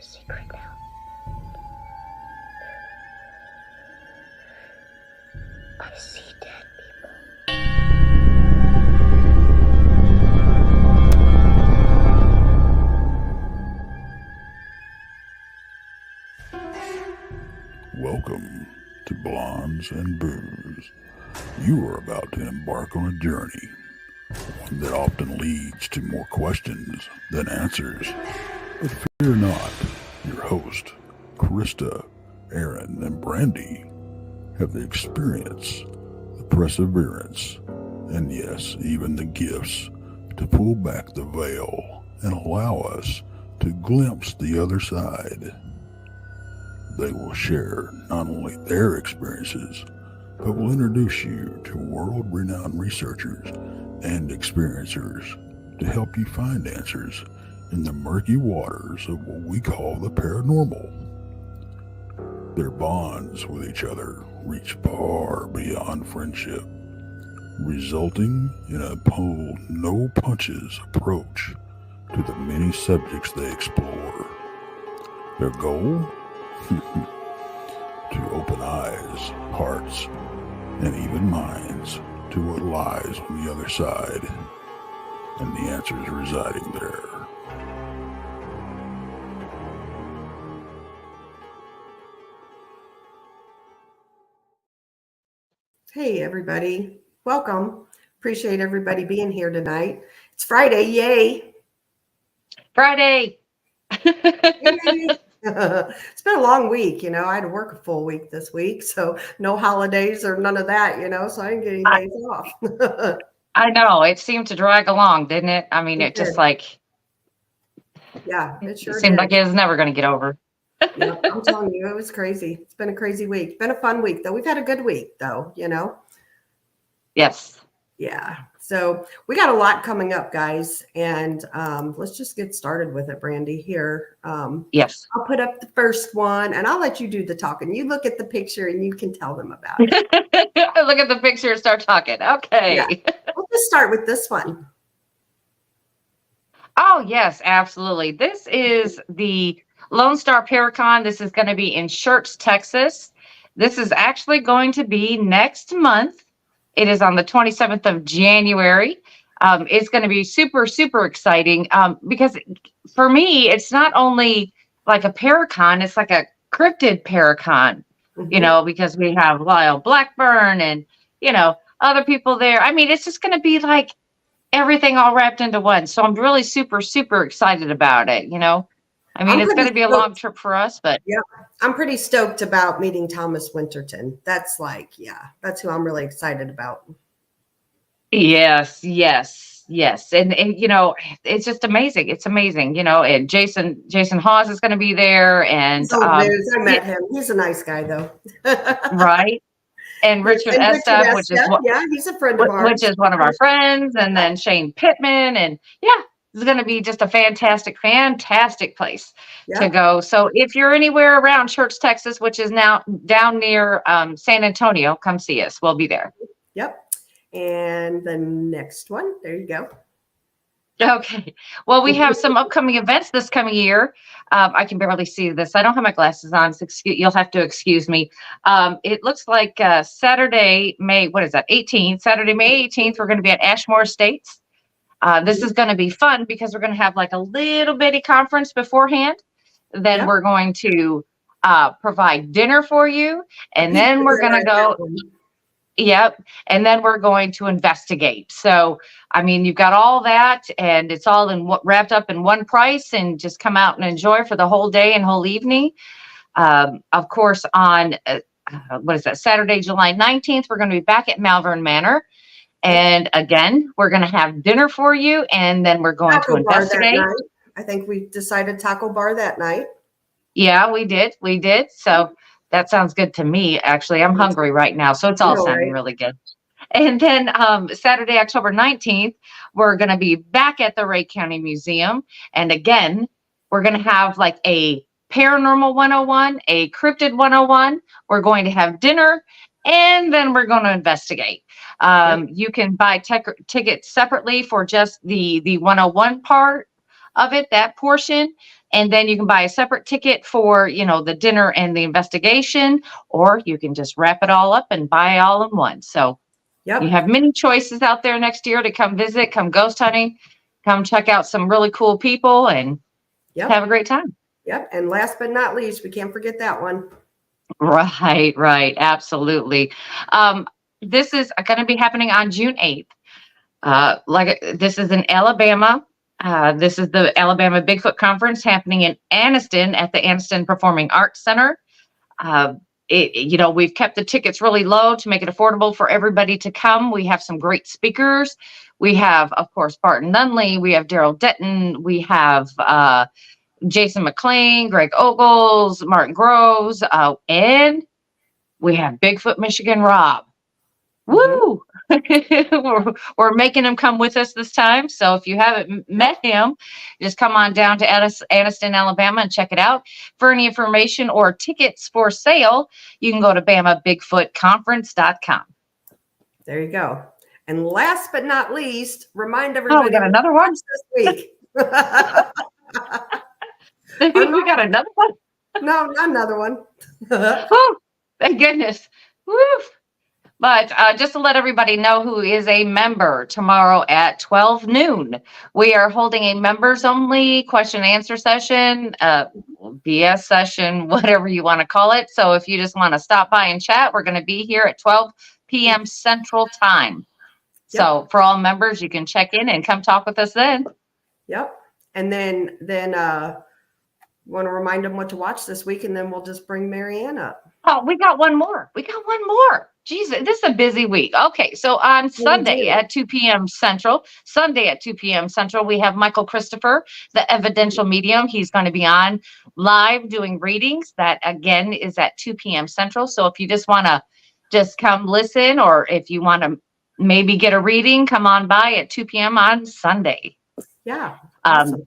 secret now. I see dead people. Welcome to Blondes and Booze. You are about to embark on a journey, one that often leads to more questions than answers. But fear not, your host, Krista, Aaron, and Brandi have the experience, the perseverance, and yes, even the gifts to pull back the veil and allow us to glimpse the other side. They will share not only their experiences, but will introduce you to world-renowned researchers and experiencers to help you find answers in the murky waters of what we call the paranormal. Their bonds with each other reach far beyond friendship, resulting in a pull no punches approach to the many subjects they explore. Their goal? To open eyes, hearts, and even minds to what lies on the other side, and the answers residing there. Hey everybody, welcome. Appreciate everybody being here tonight. It's Friday, yay! Friday! Yay. It's been a long week, I had to work a full week this week, so no holidays or none of that, so I didn't get any days off. I know, it seemed to drag along, didn't it? I mean, it just like... Yeah, it sure seemed did. like it was never going to get over. Yep, I'm telling you, it was crazy. It's been a crazy week. It's been a fun week, though. We've had a good week, though, Yes. Yeah. So we got a lot coming up, guys, and let's just get started with it, Brandi. Here, yes, I'll put up the first one, and I'll let you do the talking. You look at the picture, and you can tell them about it. Look at the picture and start talking. Okay. Yeah. We'll just start with this one. Oh yes, absolutely. This is the Lone Star Paracon. This is going to be in Schertz, Texas. This is actually going to be next month. It is on the 27th of January. It's going to be super, super exciting because for me, it's not only like a Paracon, it's like a cryptid Paracon, because we have Lyle Blackburn and, other people there. I mean, it's just going to be like everything all wrapped into one. So I'm really super, super excited about it, I mean, it's going to be a long trip for us, but yeah, I'm pretty stoked about meeting Thomas Winterton. That's that's who I'm really excited about. Yes. And it's just amazing. It's amazing, and Jason Hawes is going to be there. And I met him. He's a nice guy though. Right. And Richard Estep, which is he's a friend of ours. Which is one of our friends. And then Shane Pittman. And it's going to be just a fantastic place to go. So if you're anywhere around Schertz, Texas, which is now down near San Antonio, come see us. We'll be there. Yep. And the next one, there you go. Okay. Well, we have some upcoming events this coming year. I can barely see this. I don't have my glasses on. So you'll have to excuse me. It looks like Saturday, May 18th, we're going to be at Ashmore Estates. This is going to be fun because we're going to have like a little bitty conference beforehand. Then we're going to provide dinner for you. And then we're going to go. Yep. And then we're going to investigate. So, I mean, you've got all that and it's all wrapped up in one price, and just come out and enjoy for the whole day and whole evening. Of course, on Saturday, July 19th, we're going to be back at Malvern Manor. And again, we're going to have dinner for you, and then we're going to investigate. I think we decided taco bar that night. Yeah, we did. So that sounds good to me. Actually, I'm hungry right now. So it's all sounding really good. And then Saturday, October 19th, we're going to be back at the Ray County Museum. And again, we're going to have like a Paranormal 101, a Cryptid 101. We're going to have dinner, and then we're going to investigate. You can buy tickets separately for just the 101 part of it, that portion. And then you can buy a separate ticket for, the dinner and the investigation, or you can just wrap it all up and buy all in one. So you have many choices out there next year to come visit, come ghost hunting, come check out some really cool people and have a great time. Yep. And last but not least, we can't forget that one. Right. Absolutely. This is going to be happening on June 8th. This is in Alabama. This is the Alabama Bigfoot Conference happening in Anniston at the Anniston Performing Arts Center. We've kept the tickets really low to make it affordable for everybody to come. We have some great speakers. We have, of course, Barton Nunnelly. We have Daryl Denton. We have Jason McLean, Greg Ogles, Martin Groves, and we have Bigfoot Michigan Rob. Woo! We're making him come with us this time. So if you haven't met him, just come on down to Anniston, Alabama and check it out. For any information or tickets for sale, you can go to BamaBigfootConference.com. There you go. And last but not least, remind everybody. We got another one this week. We got another one? No, not another one. Whew, thank goodness. Woo. But just to let everybody know who is a member, tomorrow at 12 noon, we are holding a members only question and answer session, BS session, whatever you want to call it. So if you just want to stop by and chat, we're going to be here at 12 p.m. Central Time. Yep. So for all members, you can check in and come talk with us then. Yep. And then want to remind them what to watch this week, and then we'll just bring Marianne up. Oh, we got one more. Jesus, this is a busy week. Okay, so on Sunday at 2 p.m. Central, we have Michael Christopher, the evidential medium. He's going to be on live doing readings. That, again, is at 2 p.m. Central. So if you just want to come listen, or if you want to maybe get a reading, come on by at 2 p.m. on Sunday. Yeah. Awesome.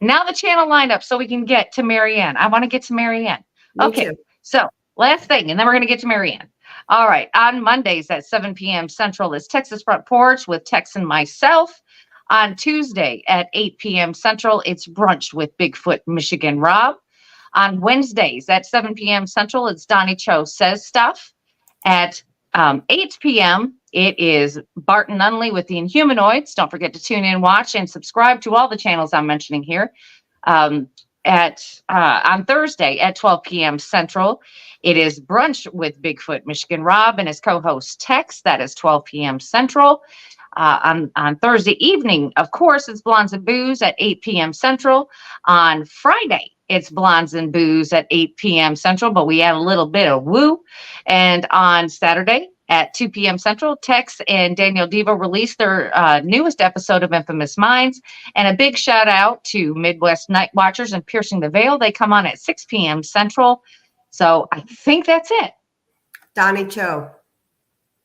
Now the channel lineup so we can get to Marianne. I want to get to Marianne. Okay, so last thing, and then we're going to get to Marianne. All right, on Mondays at 7 p.m. Central is Texas Front Porch with Tex and myself. On Tuesday at 8 p.m. Central, it's Brunch with Bigfoot Michigan Rob. On Wednesdays at 7 p.m. Central, it's Donnie Cho Says Stuff. At 8 p.m., it is Barton Nunnelly with the Inhumanoids. Don't forget to tune in, watch, and subscribe to all the channels I'm mentioning here. On Thursday at 12 p.m. Central, it is Brunch with Bigfoot Michigan Rob and his co-host Tex. That is 12 p.m. Central. On Thursday evening, of course, it's Blondes and Booze at 8 p.m. Central. On Friday, it's Blondes and Booze at 8 p.m. Central, but we add a little bit of woo. And on Saturday at 2 p.m. Central, Tex and Daniel Devo released their newest episode of Infamous Minds. And a big shout out to Midwest Night Watchers and Piercing the Veil. They come on at 6 p.m. Central. So I think that's it. Donnie Cho.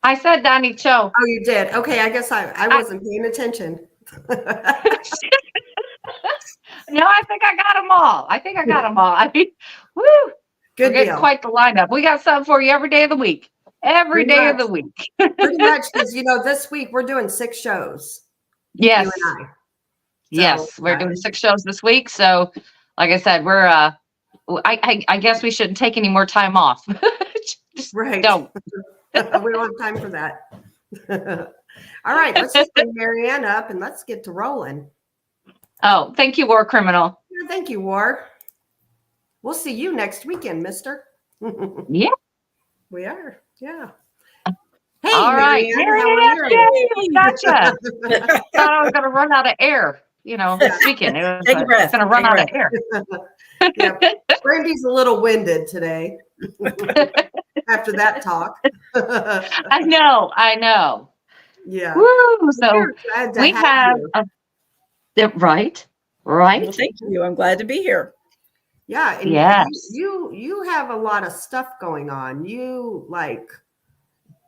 I said Donnie Cho. Oh, you did? Okay, I guess I wasn't paying attention. No, I think I got them all. I mean, woo. Good deal. Quite the lineup. We got something for you every day of the week. Every day of the week. Pretty much, because, this week we're doing 6 shows. Yes. You and I. So, yes, we're doing 6 shows this week. So, like I said, we're, I guess we shouldn't take any more time off. Just right. Don't. We don't have time for that. All right, let's just bring Marianne up and let's get to rolling. Oh, thank you, War Criminal. Yeah, thank you, War. We'll see you next weekend, mister. Yeah. We are. Yeah. Hey, all right. Marianne, we gotcha. Thought I was going to run out of air. This weekend. Take a breath. It's going to run out of air. Yeah. Brandy's a little winded today after that talk. I know. Yeah. Woo! So we have right. Well, thank you. I'm glad to be here. Yeah. And yes. You have a lot of stuff going on. You like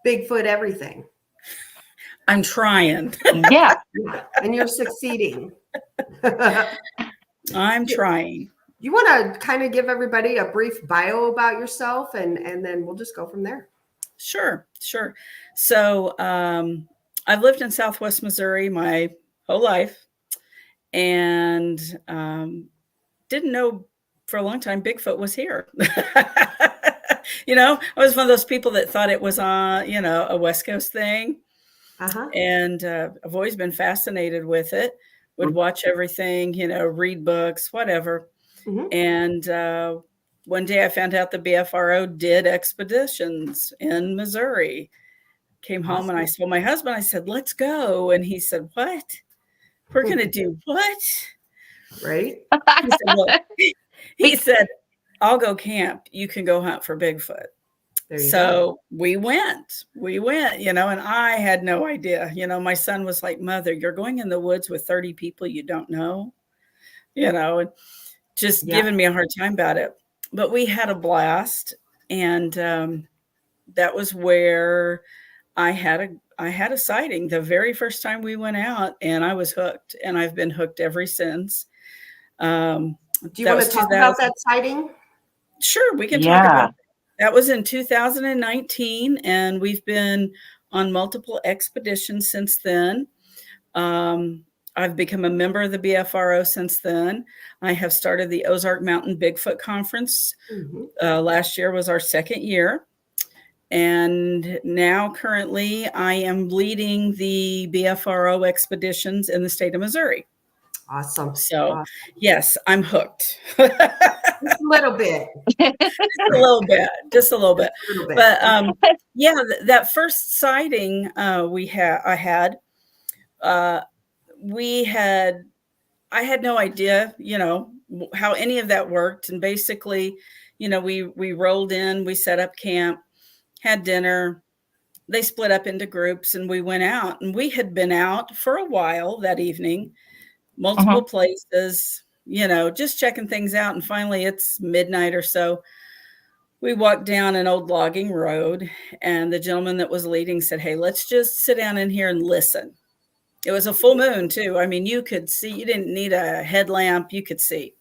Bigfoot everything. I'm trying. Yeah. And you're succeeding. I'm trying. You want to kind of give everybody a brief bio about yourself and then we'll just go from there. Sure. So I've lived in Southwest Missouri my whole life. and didn't know for a long time Bigfoot was here. I was one of those people that thought it was a West Coast thing. Uh-huh. And I've always been fascinated with it, would watch everything, read books, whatever. Mm-hmm. And one day I found out the BFRO did expeditions in Missouri. Came home and I told my husband, I said, let's go. And he said, what? We're going to do what? Right. He said, look, he said, I'll go camp. You can go hunt for Bigfoot. So we went, and I had no idea. My son was like, Mother, you're going in the woods with 30 people you don't know, and just giving me a hard time about it. But we had a blast. And that was where I had a sighting the very first time we went out, and I was hooked, and I've been hooked ever since. Do you want to talk about that sighting? Sure, we can talk about it. That was in 2019, and we've been on multiple expeditions since then. I've become a member of the BFRO since then. I have started the Ozark Mountain Bigfoot Conference. Mm-hmm. Last year was our second year. And now currently I am leading the BFRO expeditions in the state of Missouri. Awesome. So yes, I'm hooked. Just a little bit. Just a little bit. But that first sighting I had no idea, how any of that worked. And basically, we rolled in, we set up camp, had dinner. They split up into groups and we went out, and we had been out for a while that evening, multiple places, just checking things out. And finally it's midnight or so. We walked down an old logging road, and the gentleman that was leading said, hey, let's just sit down in here and listen. It was a full moon too. I mean, you could see, you didn't need a headlamp, you could see.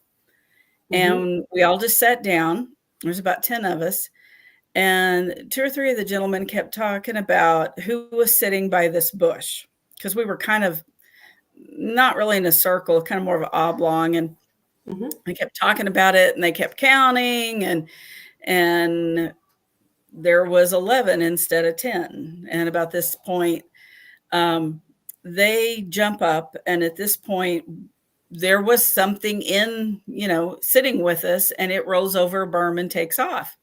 Mm-hmm. And we all just sat down. There's about 10 of us. And 2 or 3 of the gentlemen kept talking about who was sitting by this bush, because we were kind of not really in a circle, kind of more of an oblong. And they kept talking about it, and they kept counting, and there was 11 instead of 10. And about this point, they jump up, and at this point there was something sitting with us, and it rolls over a berm and takes off.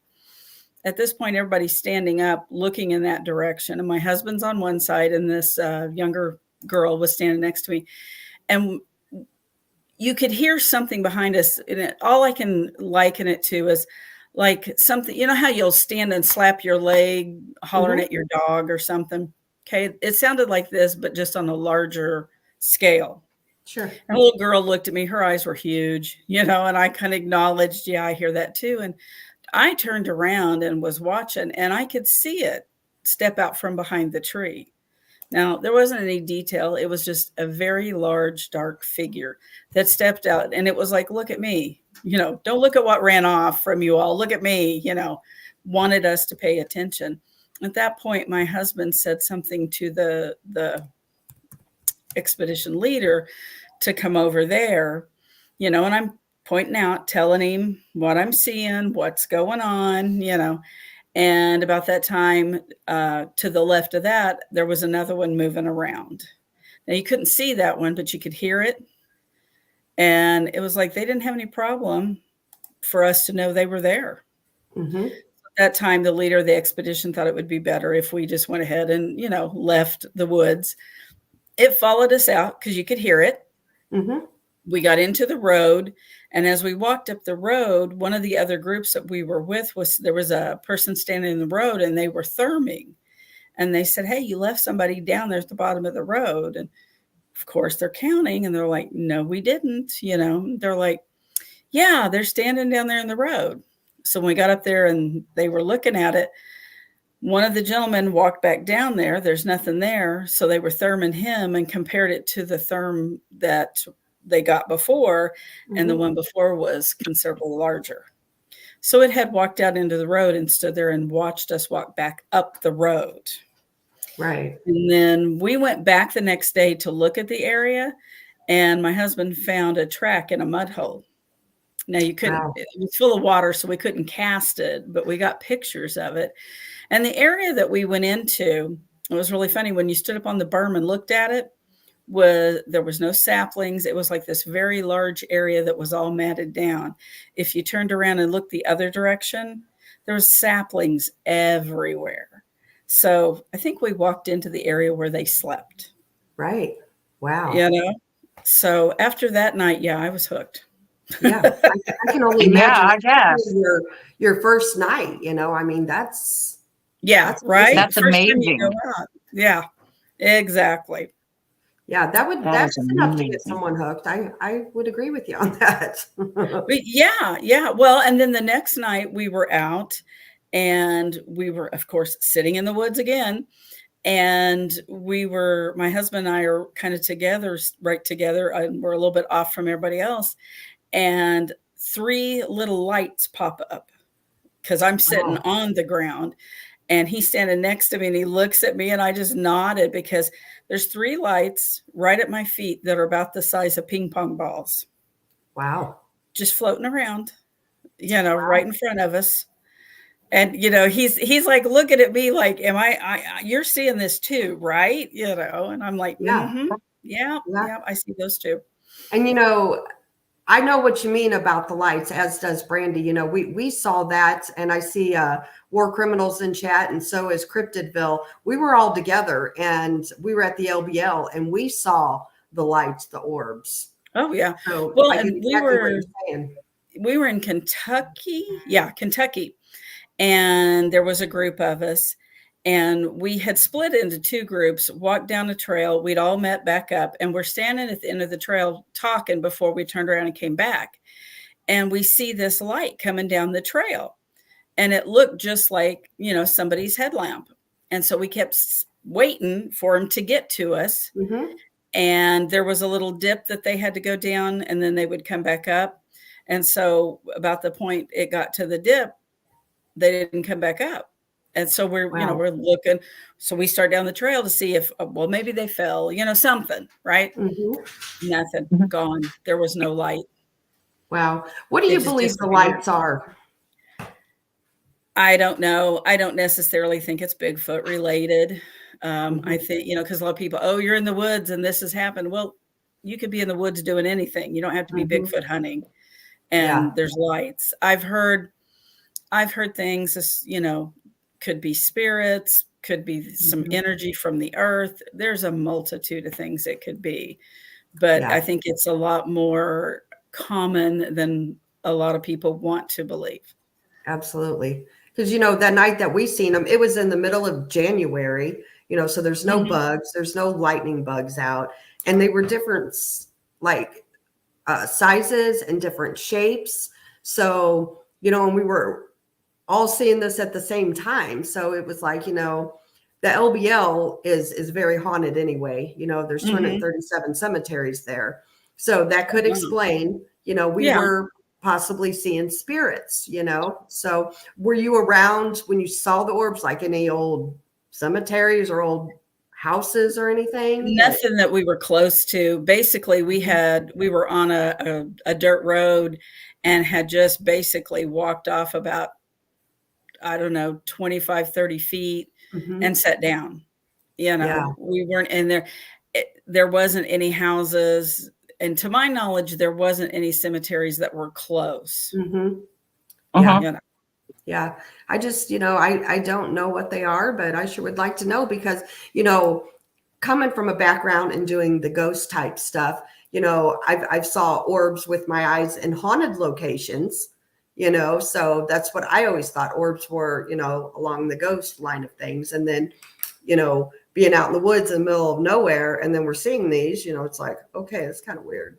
At this point, everybody's standing up, looking in that direction. And my husband's on one side, and this younger girl was standing next to me. And you could hear something behind us. And all I can liken it to is like something, how you'll stand and slap your leg, hollering at your dog or something. Okay. It sounded like this, but just on a larger scale. Sure. And a little girl looked at me. Her eyes were huge, and I kind of acknowledged, yeah, I hear that too. And I turned around and was watching, and I could see it step out from behind the tree. Now, there wasn't any detail. It was just a very large, dark figure that stepped out. And it was like, look at me, don't look at what ran off from you all. Look at me, wanted us to pay attention. At that point, my husband said something to the expedition leader to come over there, and I'm pointing out, telling him what I'm seeing, what's going on, and about that time, to the left of that, there was another one moving around. Now you couldn't see that one, but you could hear it. And it was like, they didn't have any problem for us to know they were there. Mm-hmm. At that time, the leader of the expedition thought it would be better if we just went ahead and, left the woods. It followed us out because you could hear it. Mm-hmm. We got into the road. And as we walked up the road, one of the other groups that we were with there was a person standing in the road, and they were therming. And they said, hey, you left somebody down there at the bottom of the road. And of course they're counting, and they're like, no, we didn't. They're like, yeah, they're standing down there in the road. So when we got up there and they were looking at it, one of the gentlemen walked back down there. There's nothing there. So they were therming him and compared it to the therm that they got before, and the one before was considerably larger. So it had walked out into the road and stood there and watched us walk back up the road. Right. And then we went back the next day to look at the area, and my husband found a track in a mud hole. Now you couldn't, Wow. it was full of water, so we couldn't cast it, but we got pictures of it. And the area that we went into, it was really funny. When you stood up on the berm and looked at it, there was no saplings. It was like this very large area that was all matted down. If you turned around and looked the other direction, there was saplings everywhere. So I think we walked into the area where they slept. Right. Wow. You know? So after that night, yeah, I was hooked. Yeah. I can only imagine. Yeah, I guess. Your first night, you know, I mean, that's Right. That's First time you amazing. go out. Yeah, exactly. yeah, That that's is enough to amazing. get someone hooked. I would agree with you on that. But yeah. Well, and then the next night we were out and we were, of course, sitting in the woods again. And my husband and I are kind of right together, and we're a little bit off from everybody else. And 3 little lights pop up because I'm sitting on the ground and he's standing next to me and he looks at me and I just nodded because there's 3 lights right at my feet that are about the size of ping pong balls. Wow. Just floating around, right in front of us. And, he's like looking at me like, you're seeing this too, right? And I'm like, Yeah. Yeah, I see those too. And, I know what you mean about the lights, as does Brandi. We saw that, and I see War Criminals in chat, and so is Cryptidville. We were all together, and we were at the LBL, and we saw the lights, the orbs. Oh, yeah. So well, I get and exactly what you're saying. We were in Kentucky. Yeah, Kentucky. And there was a group of us. And we had split into 2 groups, walked down a trail. We'd all met back up and we're standing at the end of the trail talking before we turned around and came back. And we see this light coming down the trail. And it looked just like, somebody's headlamp. And so we kept waiting for him to get to us. Mm-hmm. And there was a little dip that they had to go down and then they would come back up. And so about the point it got to the dip, they didn't come back up. And so we're looking. So we start down the trail to see if, maybe they fell, something, right? Mm-hmm. Nothing, gone. There was no light. Wow. What do you believe the lights are? I don't know. I don't necessarily think it's Bigfoot related. I think, because a lot of people, you're in the woods and this has happened. Well, you could be in the woods doing anything. You don't have to be Bigfoot hunting. And there's lights. I've heard things, could be spirits, could be some energy from the earth. There's a multitude of things it could be. But I think it's a lot more common than a lot of people want to believe. Absolutely. Because, that night that we seen them, it was in the middle of January, so there's no bugs, there's no lightning bugs out. And they were different, sizes and different shapes. So, and we were all seeing this at the same time. So it was like, the LBL is very haunted anyway. There's 237 cemeteries there. So that could explain, we were possibly seeing spirits, So were you around when you saw the orbs, like any old cemeteries or old houses or anything? Nothing that we were close to. Basically, we were on a dirt road and had just basically walked off about, 25, 30 feet and sat down. We weren't in there. There wasn't any houses. And to my knowledge, there wasn't any cemeteries that were close. Yeah. I just, I don't know what they are, but I sure would like to know because, coming from a background and doing the ghost type stuff, I've saw orbs with my eyes in haunted locations, so that's what I always thought orbs were, along the ghost line of things. And then, being out in the woods in the middle of nowhere, and then we're seeing these, it's like, okay, it's kind of weird,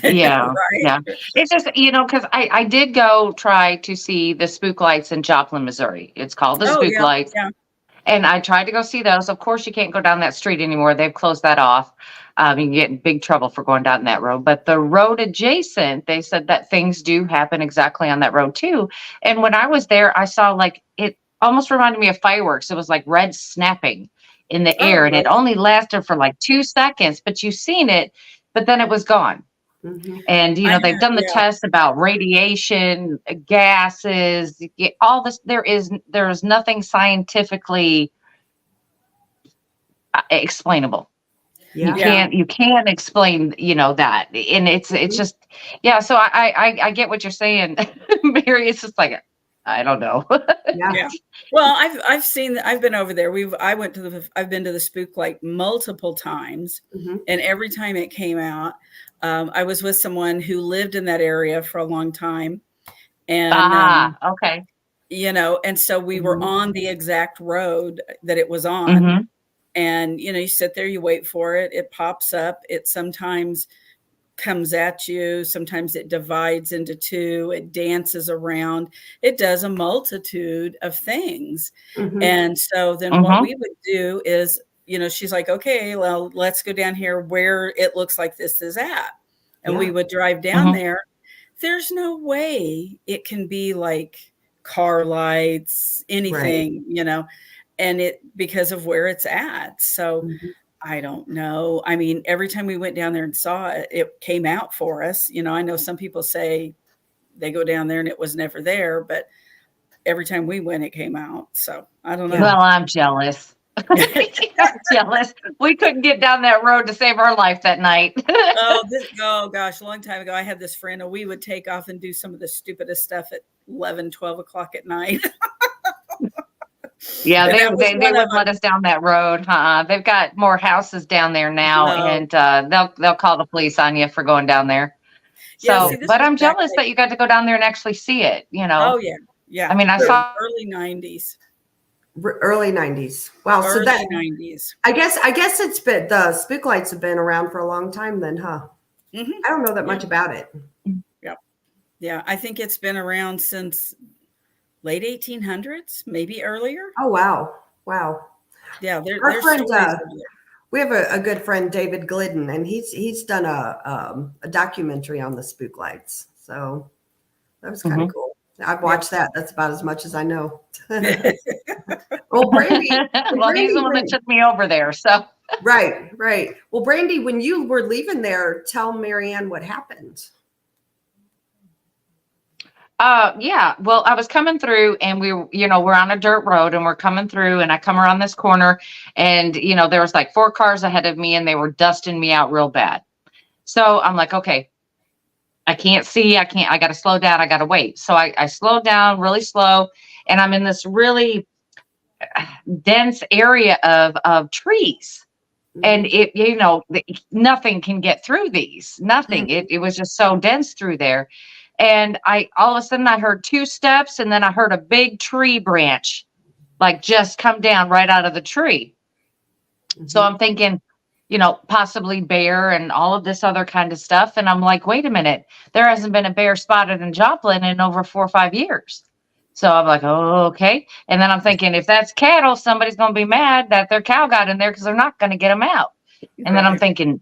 Yeah. Right? Yeah. It's just, because I did go try to see the spook lights in Joplin, Missouri. It's called the spook lights. Yeah. And I tried to go see those. Of course, you can't go down that street anymore. They've closed that off. You can get in big trouble for going down that road. But the road adjacent, they said that things do happen exactly on that road too. And when I was there, I saw it almost reminded me of fireworks. It was like red snapping in the air, and it only lasted for 2 seconds, but you seen it. but then it was gone. Mhm. And, they've done the tests about radiation, gases, all this. There's nothing scientifically explainable. Yeah. You can't explain, that. And it's just, yeah. So I get what you're saying, Mary. It's just like, I don't know. Yeah. Well, I've been over there. I've been to the spook light multiple times. Mhm. And every time it came out, I was with someone who lived in that area for a long time. And, okay. And so we were on the exact road that it was on. Mm-hmm. And, you sit there, you wait for it. It pops up. It sometimes comes at you. Sometimes it divides into two. It dances around. It does a multitude of things. Mhm. And so then what we would do is, she's like, okay, well, let's go down here where it looks like this is at. And we would drive down there. There's no way it can be like car lights, anything, and because of where it's at. So I don't know. I mean, every time we went down there and saw it, it came out for us. I know some people say they go down there and it was never there, but every time we went, it came out. So I don't know. Well, I'm jealous. I'm jealous. We couldn't get down that road to save our life that night. Oh gosh, a long time ago, I had this friend and we would take off and do some of the stupidest stuff at 11, 12 o'clock at night. Yeah, they wouldn't let us down that road. They've got more houses down there now, and they'll call the police on you for going down there. So, but I'm jealous that you got to go down there and actually see it. Oh yeah. I mean, I saw early 90s. Early 90s. Wow. Early So that 90s. I guess it's been, the spook lights have been around for a long time then, huh? Mm-hmm. I don't know that much about it. Yeah. I think it's been around since late 1800s, maybe earlier. Oh, wow. Yeah. Our friend, we have a good friend, David Glidden, and he's done a documentary on the spook lights. So that was kind of cool. I've watched that. That's about as much as I know. Well, Brandi. Well, he's the one that took me over there. So Right. Well, Brandi, when you were leaving there, tell Marianne what happened. Yeah. Well, I was coming through and we're on a dirt road and we're coming through and I come around this corner and, there was like 4 cars ahead of me and they were dusting me out real bad. So I'm like, okay, I can't see. I got to slow down. I got to wait. So I slowed down really slow and I'm in this really dense area of trees. And it, nothing can get through these, nothing. It was just so dense through there. And all of a sudden I heard 2 steps and then I heard a big tree branch, like just come down right out of the tree. So I'm thinking, possibly bear and all of this other kind of stuff. And I'm like, wait a minute, there hasn't been a bear spotted in Joplin in over 4 or 5 years. So I'm like, oh, okay. And then I'm thinking, if that's cattle, somebody's going to be mad that their cow got in there because they're not going to get them out. And then I'm thinking,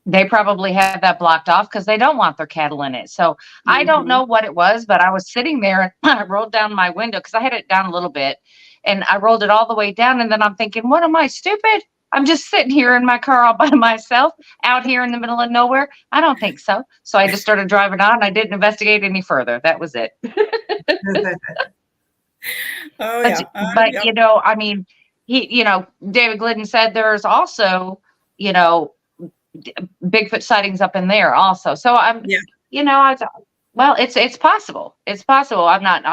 they probably have that blocked off because they don't want their cattle in it. So I don't know what it was, but I was sitting there and I rolled down my window because I had it down a little bit and I rolled it all the way down. And then I'm thinking, what am I, stupid? I'm just sitting here in my car all by myself out here in the middle of nowhere. I don't think so. So I just started driving on. I didn't investigate any further. That was it. But I mean, David Glidden said there's also, Bigfoot sightings up in there also. So I thought, well, it's possible. It's possible. I'm not,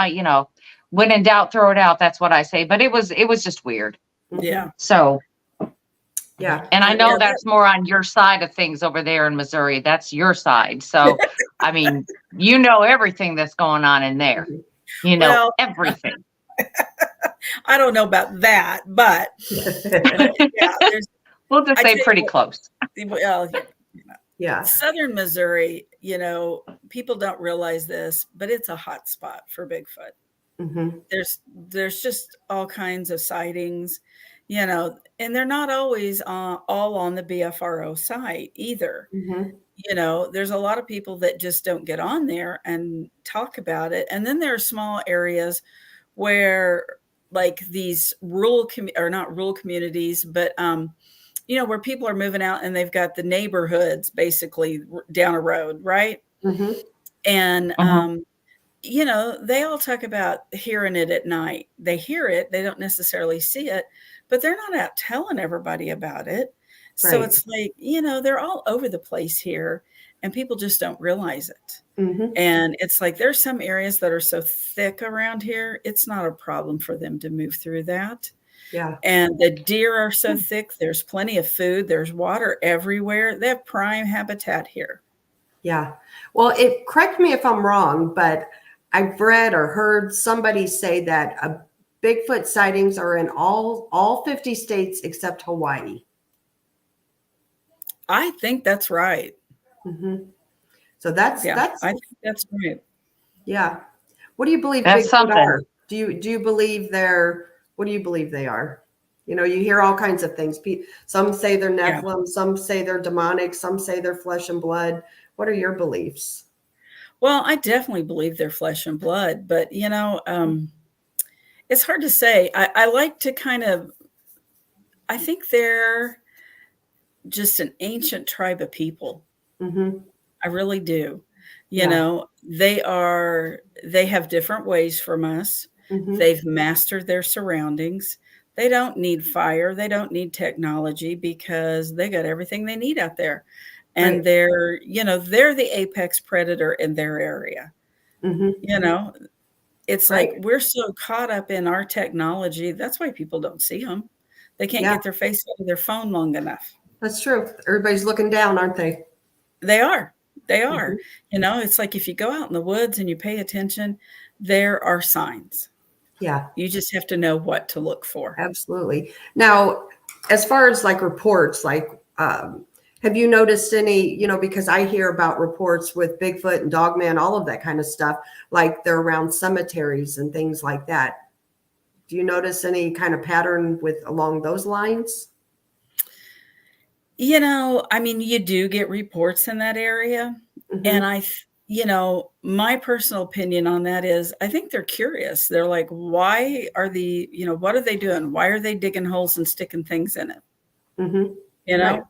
when in doubt, throw it out. That's what I say. But it was just weird. Yeah. So. Yeah. And I know that's more on your side of things over there in Missouri. That's your side. So, I mean, everything that's going on in there. Everything. I don't know about that, but we'll just say pretty close. Well, yeah. Southern Missouri, people don't realize this, but it's a hot spot for Bigfoot. Mm-hmm. There's just all kinds of sightings, and they're not always all on the BFRO site either. Mm-hmm. There's a lot of people that just don't get on there and talk about it. And then there are small areas where like these not rural communities, but, where people are moving out and they've got the neighborhoods basically down a road, right? Mm-hmm. And, they all talk about hearing it at night. They hear it, they don't necessarily see it, but they're not out telling everybody about it. So Right. it's like, they're all over the place here and people just don't realize it. Mm-hmm. And it's like, there's some areas that are so thick around here. It's not a problem for them to move through that. Yeah. And the deer are so thick. There's plenty of food. There's water everywhere. They have prime habitat here. Yeah. Well, correct me if I'm wrong, but I've read or heard somebody say that Bigfoot sightings are in all 50 states except Hawaii. I think that's right. Mm-hmm. So that's I think that's right. Yeah. What do you believe That's Bigfoot something. are? Do you believe what do you believe they are? You hear all kinds of things. Some say they're Nephilim, some say they're demonic, some say they're flesh and blood. What are your beliefs? Well, I definitely believe they're flesh and blood, but it's hard to say. I like to I think they're just an ancient tribe of people. Mm-hmm. I really do. They have different ways from us. Mm-hmm. They've mastered their surroundings. They don't need fire. They don't need technology because they got everything they need out there. And Right. they're the apex predator in their area. Mm-hmm. It's Right. like we're so caught up in our technology. That's why people don't see them. They can't get their face out of their phone long enough. That's true. Everybody's looking down, aren't they? They are. Mm-hmm. It's like if you go out in the woods and you pay attention, there are signs. Yeah. You just have to know what to look for. Absolutely. Now, as far as like reports, have you noticed any, because I hear about reports with Bigfoot and Dogman, all of that kind of stuff, like they're around cemeteries and things like that. Do you notice any kind of pattern along those lines? You do get reports in that area. Mm-hmm. And my personal opinion on that is I think they're curious. They're like, why are what are they doing? Why are they digging holes and sticking things in it? Mm-hmm.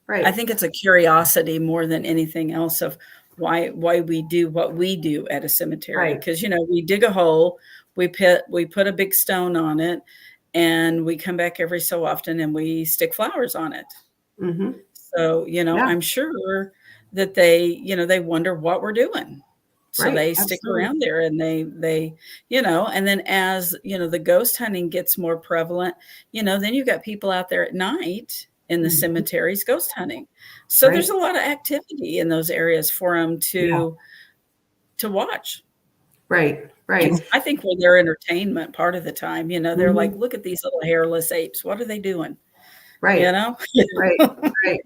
Right. I think it's a curiosity more than anything else of why we do what we do at a cemetery. Right. Because, we dig a hole, we put a big stone on it, and we come back every so often and we stick flowers on it. Mm-hmm. So, I'm sure that they wonder what we're doing. So they stick around there and they, and then as, the ghost hunting gets more prevalent, then you've got people out there at night in the cemeteries ghost hunting. So there's a lot of activity in those areas for them to watch. Right. I think we're their entertainment part of the time, they're like, look at these little hairless apes. What are they doing? Right. Right.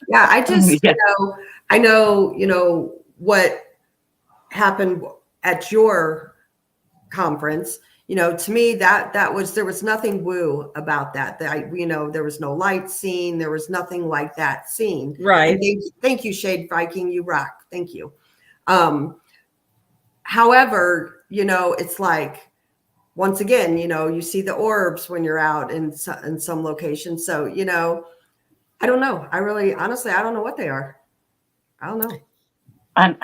Yeah. I know, what happened at your conference. To me, there was nothing woo about that. There was no light seen. There was nothing like that seen. Right. And thank you, Shade Viking. You rock. Thank you. However, it's like, once again, you see the orbs when you're out in some locations. So, I don't know. Honestly, I don't know what they are. I don't know. I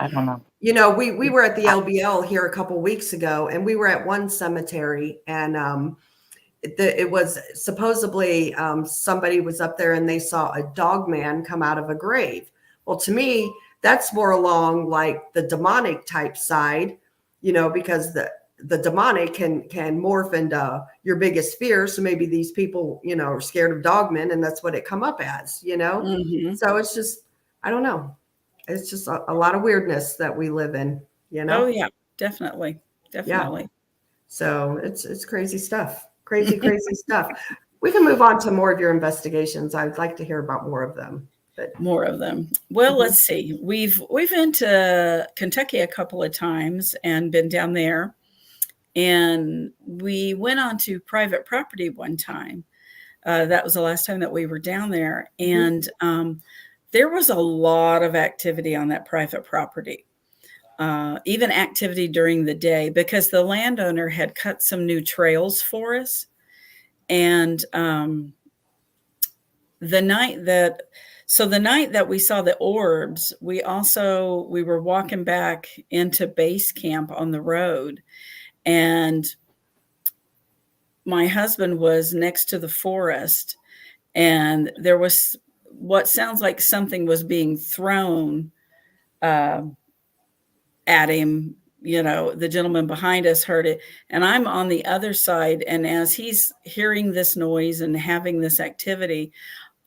don't know. We were at the LBL here a couple weeks ago, and we were at one cemetery, and it was supposedly somebody was up there and they saw a dog man come out of a grave. Well, to me, that's more along like the demonic type side, because the demonic can morph into your biggest fear. So maybe these people, are scared of dogmen, and that's what it come up as, Mm-hmm. So it's just, I don't know. It's just a lot of weirdness that we live in, Oh yeah, definitely. Yeah. So it's crazy stuff. Crazy stuff. We can move on to more of your investigations. I'd like to hear about more of them. More of them. Well, let's see. We've been to Kentucky a couple of times and been down there. And we went on to private property one time. That was the last time that we were down there. And there was a lot of activity on that private property, even activity during the day, because the landowner had cut some new trails for us. And the night that we saw the orbs, we were walking back into base camp on the road, and my husband was next to the forest, and there was what sounds like something was being thrown at him. The gentleman behind us heard it, and I'm on the other side. And as he's hearing this noise and having this activity,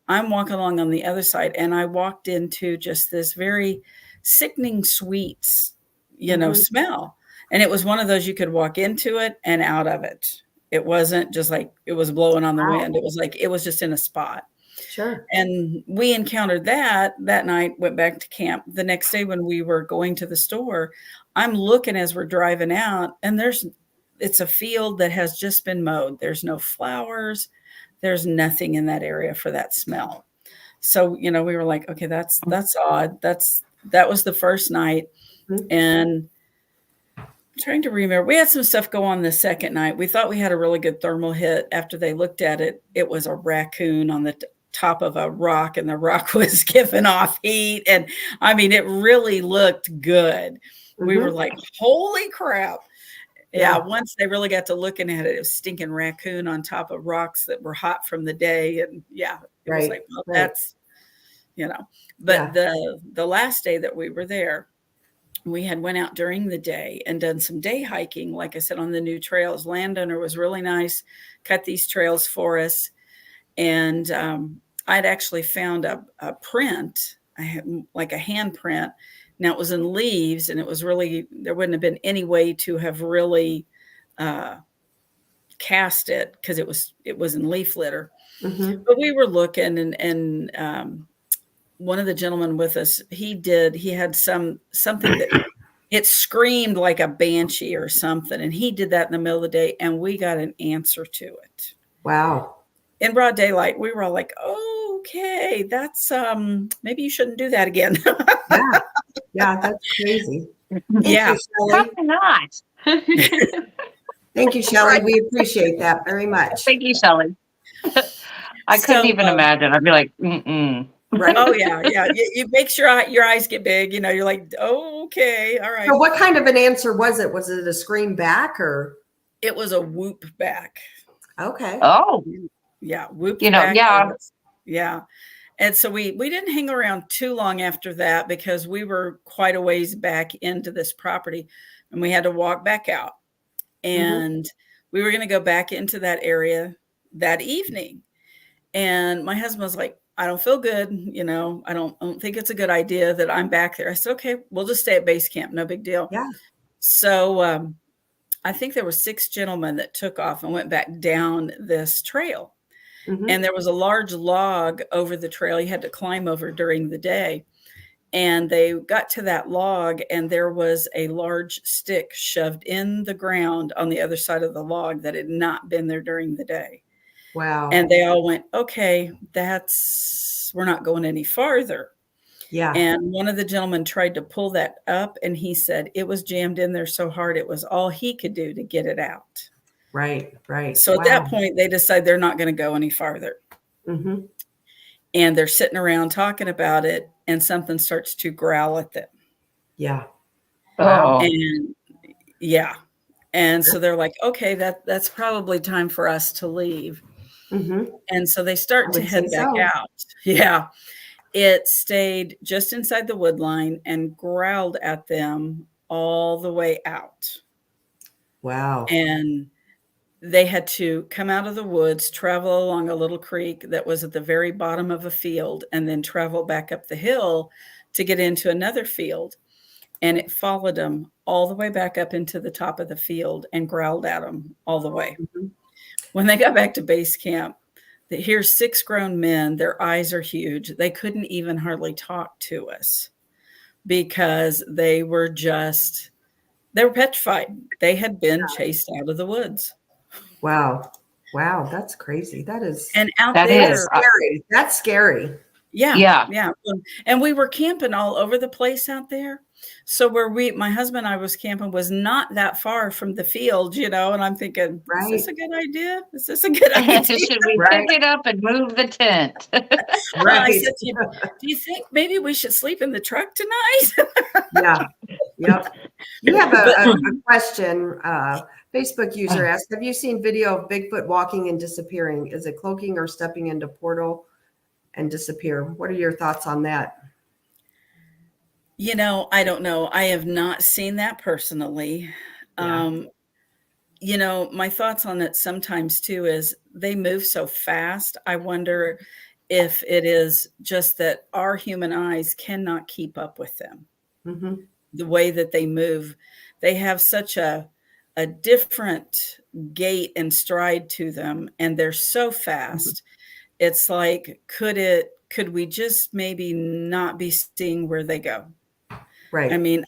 I'm walking along on the other side, and I walked into just this very sickening sweet, smell. And it was one of those you could walk into it and out of it. It wasn't just like it was blowing on the wind. It was like it was just in a spot. Sure. And we encountered that night, went back to camp. The next day when we were going to the store, I'm looking as we're driving out, and it's a field that has just been mowed. There's no flowers. There's nothing in that area for that smell. So, we were like, okay, that's odd. That was the first night. Mm-hmm. And I'm trying to remember, we had some stuff go on the second night. We thought we had a really good thermal hit. After they looked at it, it was a raccoon on the top of a rock, and the rock was giving off heat. And I mean, it really looked good. Mm-hmm. We were like, holy crap. Yeah, once they really got to looking at it, it was stinking raccoon on top of rocks that were hot from the day. And it was like, well, that's, but the last day that we were there, we had went out during the day and done some day hiking, like I said, on the new trails. Landowner was really nice, cut these trails for us. And I'd actually found a print. I had like a hand print. Now it was in leaves, and it was really, there wouldn't have been any way to have really cast it because it was in leaf litter. Mm-hmm. But we were looking, and one of the gentlemen with us, he had something that it screamed like a banshee or something. And he did that in the middle of the day, and we got an answer to it. Wow. In broad daylight. We were all like, oh, okay, that's, maybe you shouldn't do that again. Yeah, that's crazy. Yeah. Probably not. Thank you, Shelley. We appreciate that very much. Thank you, Shelley. I couldn't even imagine. I'd be like, mm-mm. Right. Oh, yeah. You make sure your eyes get big. You're like, oh, okay. All right. So what kind of an answer was it? Was it a scream back or? It was a whoop back. Okay. Oh. Yeah. Whoop back. Yeah. Yeah. And so we didn't hang around too long after that because we were quite a ways back into this property, and we had to walk back out. And we were going to go back into that area that evening. And my husband was like, I don't feel good. I don't think it's a good idea that I'm back there. I said, okay, we'll just stay at base camp. No big deal. Yeah. So I think there were 6 gentlemen that took off and went back down this trail. Mm-hmm. And there was a large log over the trail you had to climb over during the day. And they got to that log, and there was a large stick shoved in the ground on the other side of the log that had not been there during the day. Wow. And they all went, okay, we're not going any farther. Yeah. And one of the gentlemen tried to pull that up, and he said it was jammed in there so hard it was all he could do to get it out. Right. So at that point, they decide they're not going to go any farther. Mm-hmm. And they're sitting around talking about it, and something starts to growl at them. Yeah. Wow. And and so they're like, okay, that's probably time for us to leave. Mm-hmm. And so they start to head back out. Yeah. It stayed just inside the wood line and growled at them all the way out. Wow. And they had to come out of the woods, travel along a little creek that was at the very bottom of a field, and then travel back up the hill to get into another field. And it followed them all the way back up into the top of the field and growled at them all the way. Mm-hmm. When they got back to base camp, here's 6 grown men. Their eyes are huge. They couldn't even hardly talk to us because they were petrified. They had been chased out of the woods. Wow. That's crazy. That is. And out there, scary. That's scary. Yeah. Yeah. And we were camping all over the place out there. So where my husband and I was camping was not that far from the field, and I'm thinking, is this Right. a good idea? Is this a good idea? Should we Right. pick it up and move the tent? I Right. said to him, do you think maybe we should sleep in the truck tonight? Yeah. Yep. You have a question. Facebook user asked, have you seen video of Bigfoot walking and disappearing? Is it cloaking or stepping into portal and disappear? What are your thoughts on that? I don't know. I have not seen that personally. Yeah. My thoughts on it sometimes too is they move so fast. I wonder if it is just that our human eyes cannot keep up with them. Mm-hmm. The way that they move, they have such a different gait and stride to them, and they're so fast. Mm-hmm. It's like, could we just maybe not be seeing where they go? Right. I mean,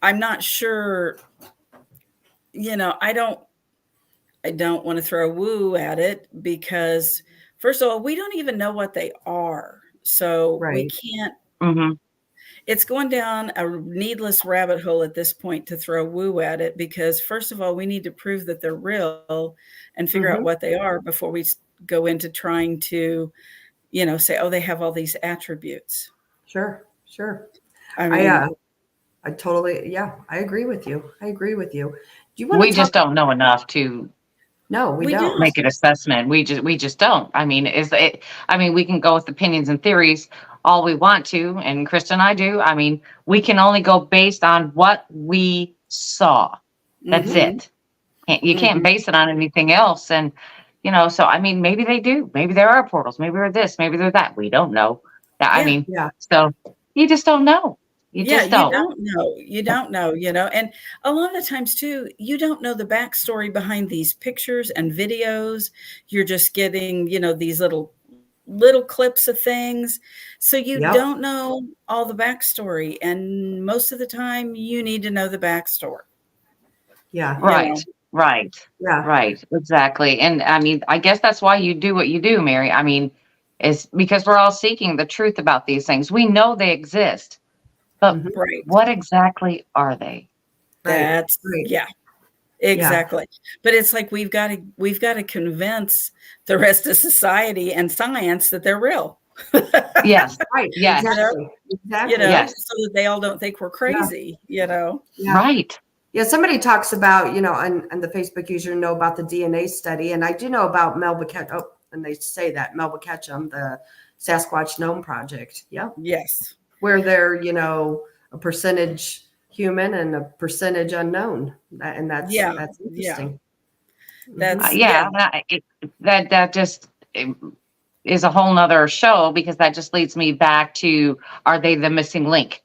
I'm not sure, I don't want to throw woo at it because first of all, we don't even know what they are. So we can't, it's going down a needless rabbit hole at this point to throw woo at it, because first of all, we need to prove that they're real and figure out what they are before we go into trying to, say, oh, they have all these attributes. Sure. I mean, I totally, I agree with you. Do you want we just don't know enough to No, we don't make an assessment. We just don't. I mean, we can go with opinions and theories all we want to, and Krista and I do. I mean, we can only go based on what we saw. That's it. You can't base it on anything else. And, so, I mean, maybe they do. Maybe there are portals. Maybe they're this. Maybe they're that. We don't know. So you just don't know. You don't know, and a lot of the times too, you don't know the backstory behind these pictures and videos. You're just getting, these little clips of things. So you don't know all the backstory. And most of the time you need to know the backstory. Yeah. Right. Yeah. Right. Exactly. And I mean, I guess that's why you do what you do, Mary. I mean, is because we're all seeking the truth about these things. We know they exist. But what exactly are they? That's exactly. But it's like we've got to convince the rest of society and science that they're real. Yes. Right. Yes. Exactly. So that they all don't think we're crazy. Yeah. Right. Yeah. Somebody talks about, and the Facebook user know about the DNA study, and I do know about Melba Ketchum. Oh, and they say that Melba Ketchum, the Sasquatch Gnome Project. Yeah. Yes. Where they're, a percentage human and a percentage unknown. And that's interesting. That just is a whole nother show, because that just leads me back to, are they the missing link?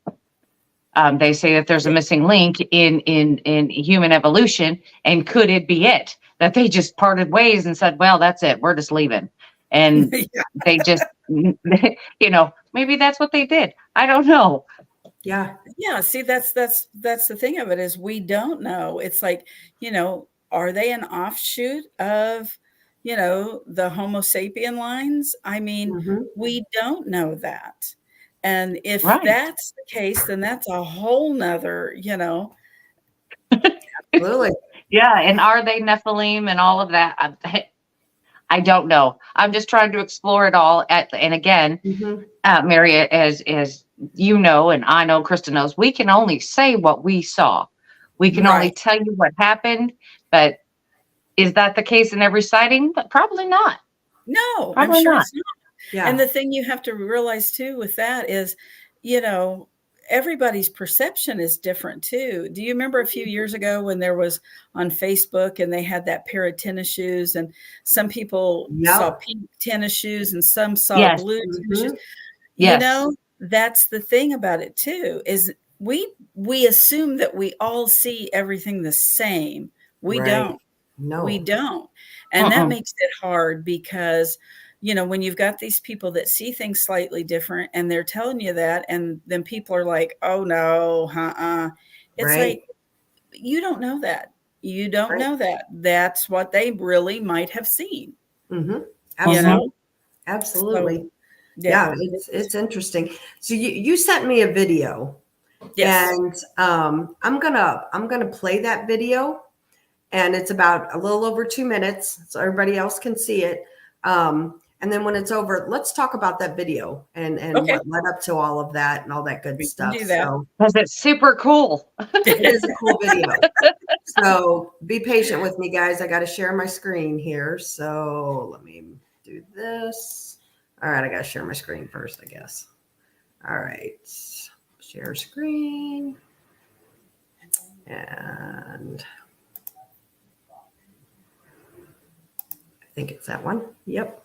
They say that there's a missing link in human evolution, and could it be it that they just parted ways and said, well, that's it, we're just leaving. And they just, maybe that's what they did. I don't know. Yeah. See, that's the thing of it, is we don't know. It's like, are they an offshoot of, the Homo sapien lines? I mean, we don't know that. And if that's the case, then that's a whole nother, Absolutely. Yeah. And are they Nephilim and all of that? I don't know. I'm just trying to explore it all. And again, Mary, as and I know, Krista knows, we can only say what we saw. We can only tell you what happened. But is that the case in every sighting? But probably not. No, probably I'm sure not. it's not. Yeah. And the thing you have to realize too with that is, everybody's perception is different too. Do you remember a few years ago when there was on Facebook and they had that pair of tennis shoes, and some people saw pink tennis shoes and some saw blue tennis shoes? Yes. That's the thing about it too, is we assume that we all see everything the same. We don't. No. We don't. And that makes it hard, because when you've got these people that see things slightly different and they're telling you that, and then people are like, oh no, it's like, you don't know that. You don't know that. That's what they really might have seen. Absolutely. Absolutely. Yeah, it's interesting. So you sent me a video. Yes. And I'm gonna play that video, and it's about a little over 2 minutes, so everybody else can see it. And then when it's over, let's talk about that video and Okay. what led up to all of that and all that good We can stuff. do that. So Because it's super cool. it is a cool video. So be patient with me, guys. I got to share my screen here. So let me do this. All right, I got to share my screen first, I guess. All right. Share screen. And I think it's that one. Yep.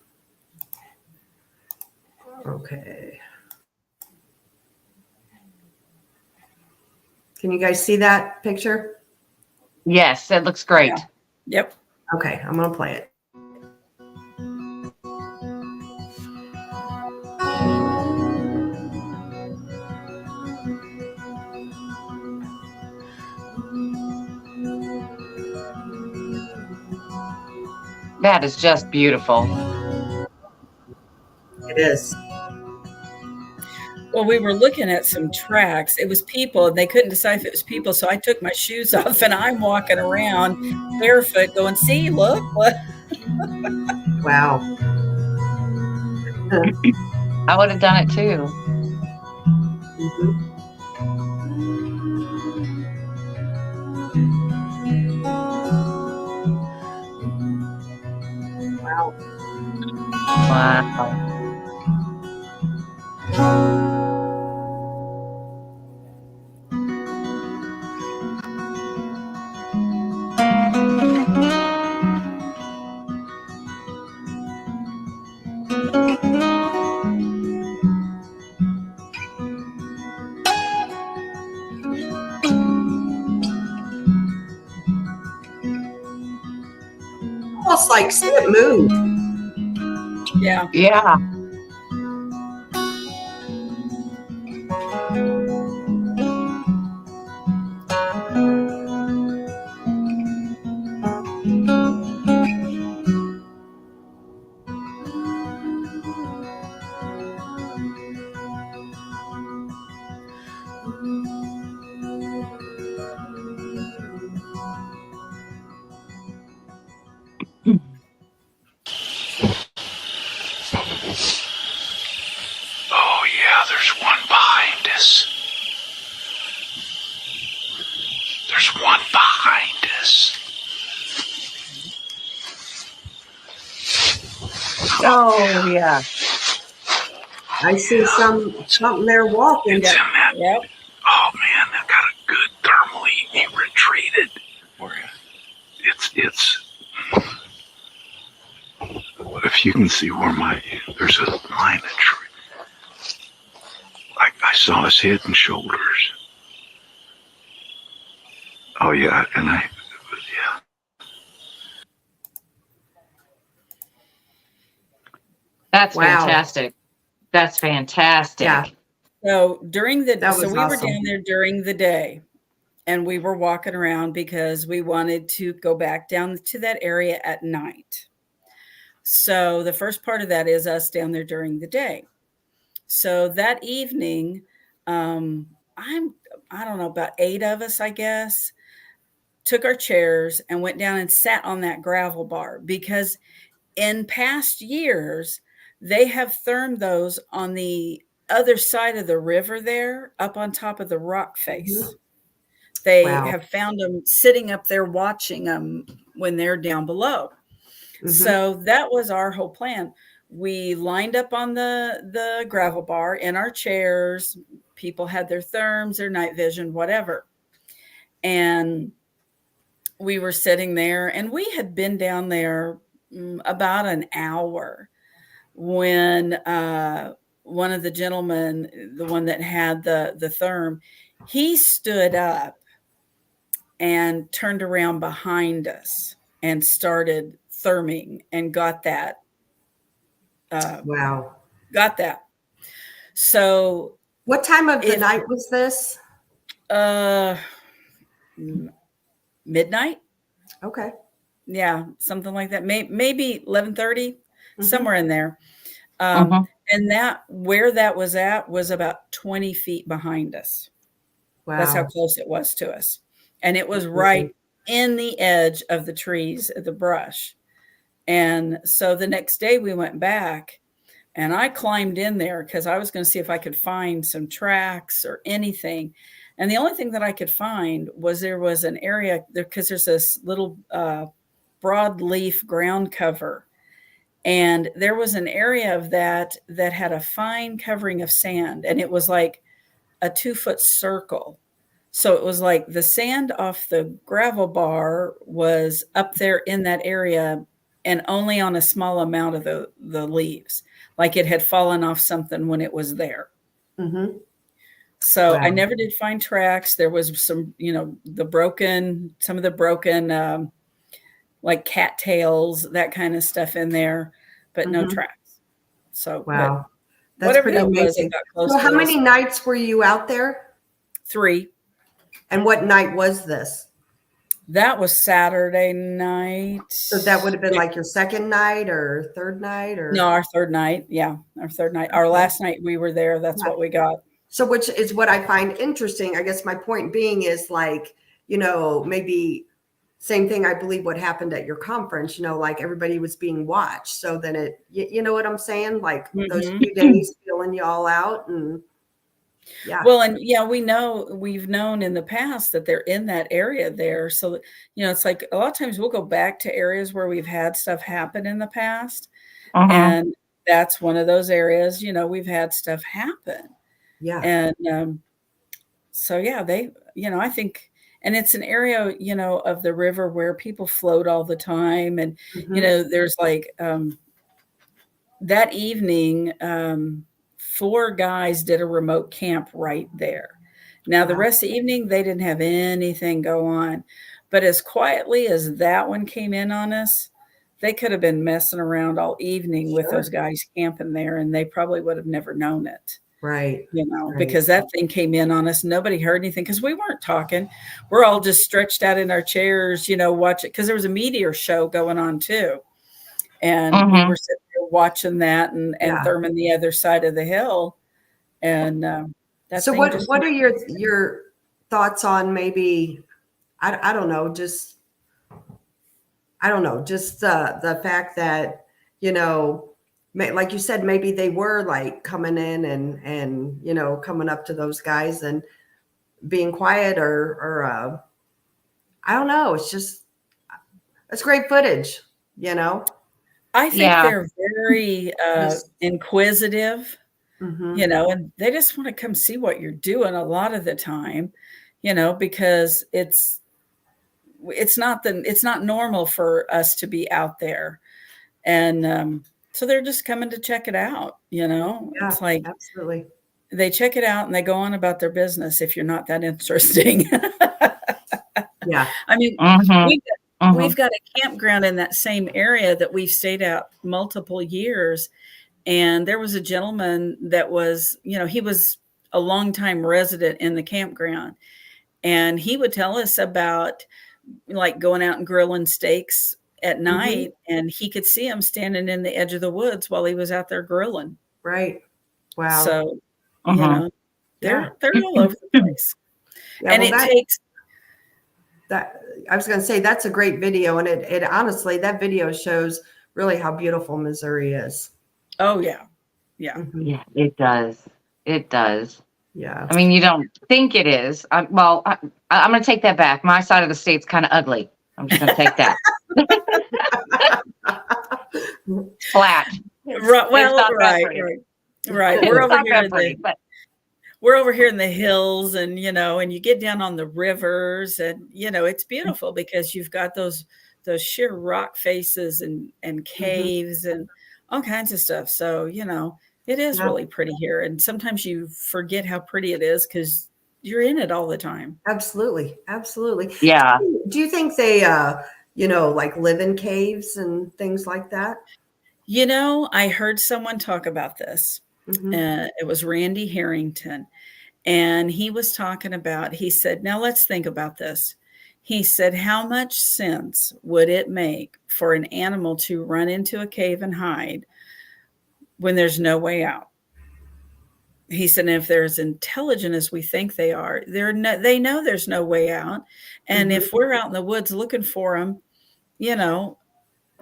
Okay. Can you guys see that picture? Yes, it looks great. Yeah. Yep. Okay, I'm going to play it. That is just beautiful. It is. Well, we were looking at some tracks. It was people, and they couldn't decide if it was people. So I took my shoes off, and I'm walking around barefoot, going, "See, look, what?" Wow. I would have done it too. Wow. Wow. Almost like see it move. Yeah. Yeah. Oh, yeah, there's one behind us. There's one behind us. Oh, yeah. I see something there walking. It's in that. Yep. Oh, man, they've got a good thermally. He retreated. It's. If you can see where there's a line of tree. I saw his head and shoulders. Oh, yeah, and yeah. That's Wow. fantastic. That's fantastic. Yeah. So we awesome. were down there during the day, and we were walking around because we wanted to go back down to that area at night. So the first part of that is us down there during the day. So that evening, I don't know, about 8 of us, I guess, took our chairs and went down and sat on that gravel bar, because in past years, they have thermed those on the other side of the river there, up on top of the rock face. Mm-hmm. They Wow. have found them sitting up there watching them when they're down below. Mm-hmm. So that was our whole plan. We lined up on the gravel bar in our chairs. People had their therms, their night vision, whatever. And we were sitting there, and we had been down there about an hour when one of the gentlemen, the one that had the therm, he stood up and turned around behind us and started therming and got that. Wow. Got that. So What time of the night was this? Midnight. Okay. Yeah, something like that. Maybe 11:30, somewhere in there. And that where that was at was about 20 feet behind us. Wow. That's how close it was to us. And it was right in the edge of the trees, the brush. And so the next day we went back and I climbed in there because I was going to see if I could find some tracks or anything. And the only thing that I could find was there was an area there because there's this little broadleaf ground cover. And there was an area of that had a fine covering of sand. And it was like a 2-foot circle. So it was like the sand off the gravel bar was up there in that area and only on a small amount of the leaves, like it had fallen off something when it was there. Mm-hmm. So Wow. I never did find tracks. There was some, some of the broken, like cattails, that kind of stuff in there, but no tracks. So wow, that's whatever pretty that amazing. was, it got close So to how us. many nights were you out there? 3. And what night was this? That was Saturday night. So that would have been like your second night or third night, or no, our third night. Yeah, our third night. Our last night we were there. That's what we got. So which is what I find interesting. I guess my point being is like, maybe same thing. I believe what happened at your conference, like everybody was being watched. So then it, you know what I'm saying? Like those few days feeling you all out and. Yeah. Well, and we've known in the past that they're in that area there. So, it's like a lot of times we'll go back to areas where we've had stuff happen in the past. And that's one of those areas, we've had stuff happen. Yeah. And so, yeah, they, I think, and it's an area, of the river where people float all the time. And, there's like that evening, 4 guys did a remote camp right there. Now, the rest of the evening, they didn't have anything go on. But as quietly as that one came in on us, they could have been messing around all evening with those guys camping there, and they probably would have never known it. Right. Because that thing came in on us. Nobody heard anything because we weren't talking. We're all just stretched out in our chairs, watch it. Because there was a meteor show going on too. And we were sitting there watching that and Thurman the other side of the hill. And so what are your thoughts on maybe, I don't know, just the fact that, like you said, maybe they were like coming in and coming up to those guys and being quiet or I don't know. It's great footage, I think they're very inquisitive, and they just want to come see what you're doing a lot of the time, because it's not normal for us to be out there. And so they're just coming to check it out, it's like, absolutely. They check it out and they go on about their business if you're not that interesting. Yeah. I mean, we've got a campground in that same area that we've stayed at multiple years. And there was a gentleman that was, he was a longtime resident in the campground. And he would tell us about like going out and grilling steaks at night. And he could see him standing in the edge of the woods while he was out there grilling. Right. Wow. So, they're all over the place. Yeah, and it takes that. I was going to say that's a great video, and it honestly, that video shows really how beautiful Missouri is. Oh yeah, yeah, yeah. It does. It does. Yeah. I mean, you don't think it is. I'm going to take that back. My side of the state's kind of ugly. I'm just going to take that. Flat. Right. Well, right. We're over here in the hills, and and you get down on the rivers, and it's beautiful because you've got those sheer rock faces and caves and all kinds of stuff. So it is really pretty here, and sometimes you forget how pretty it is because you're in it all the time. Absolutely. Yeah. Do you think they like live in caves and things like that? I heard someone talk about this. It was Randy Harrington, and he was talking about, he said, now let's think about this. He said, how much sense would it make for an animal to run into a cave and hide when there's no way out. He said, if they're as intelligent as we think they are, they know there's no way out. And if we're out in the woods looking for them, you know,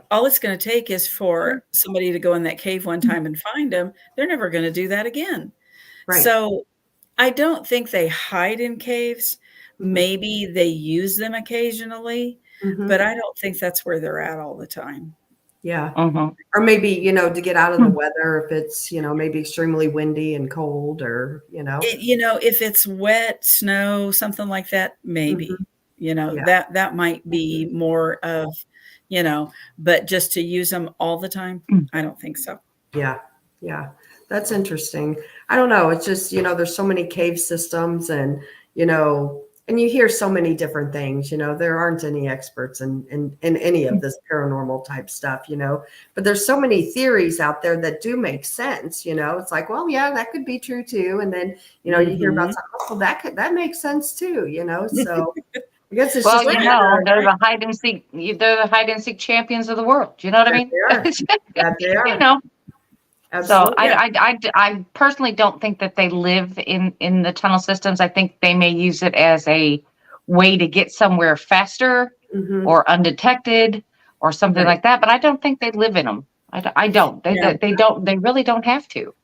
all it's going to take is for somebody to go in that cave one time and find them. They're never going to do that again. Right. So I don't think they hide in caves. Maybe they use them occasionally, but I don't think that's where they're at all the time. Yeah. Or maybe, you know, to get out of the weather, if it's, you know, maybe extremely windy and cold, or, you know, if it's wet, snow, something like that, maybe, you know, that might be more of, you know, but just to use them all the time, I don't think so. Yeah. Yeah. That's interesting. I don't know. It's just, you know, there's so many cave systems, and, you know, and you hear so many different things, you know, there aren't any experts in any of this paranormal type stuff, you know, but there's so many theories out there that do make sense. You know, it's like, well, yeah, that could be true too. And then, you know, you hear about something, oh, that makes sense too, you know, so I guess it's well, just, you know, they're the hide and seek champions of the world. You know what I mean? They are. You know. Absolutely. So I personally don't think that they live in the tunnel systems. I think they may use it as a way to get somewhere faster or undetected or something like that. But I don't think they live in them. I don't. They don't. They really don't have to.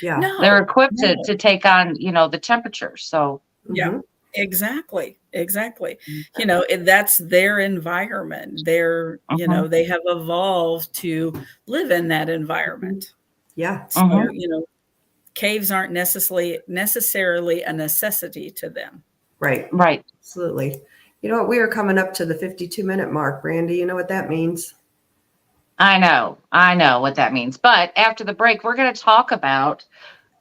Yeah. No, they're equipped to take on, you know, the temperature. So yeah, exactly. You know, that's their environment. They're you know, they have evolved to live in that environment. Yeah. So, you know, caves aren't necessarily a necessity to them. Right. Absolutely. You know what? We are coming up to the 52-minute mark, Brandi. You know what that means? I know what that means. But after the break, we're going to talk about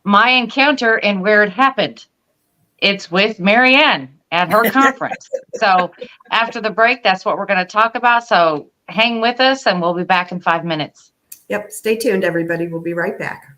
my encounter and where it happened. It's with Marianne at her conference. So after the break, that's what we're going to talk about. So hang with us, and we'll be back in 5 minutes. Yep. Stay tuned, everybody. We'll be right back.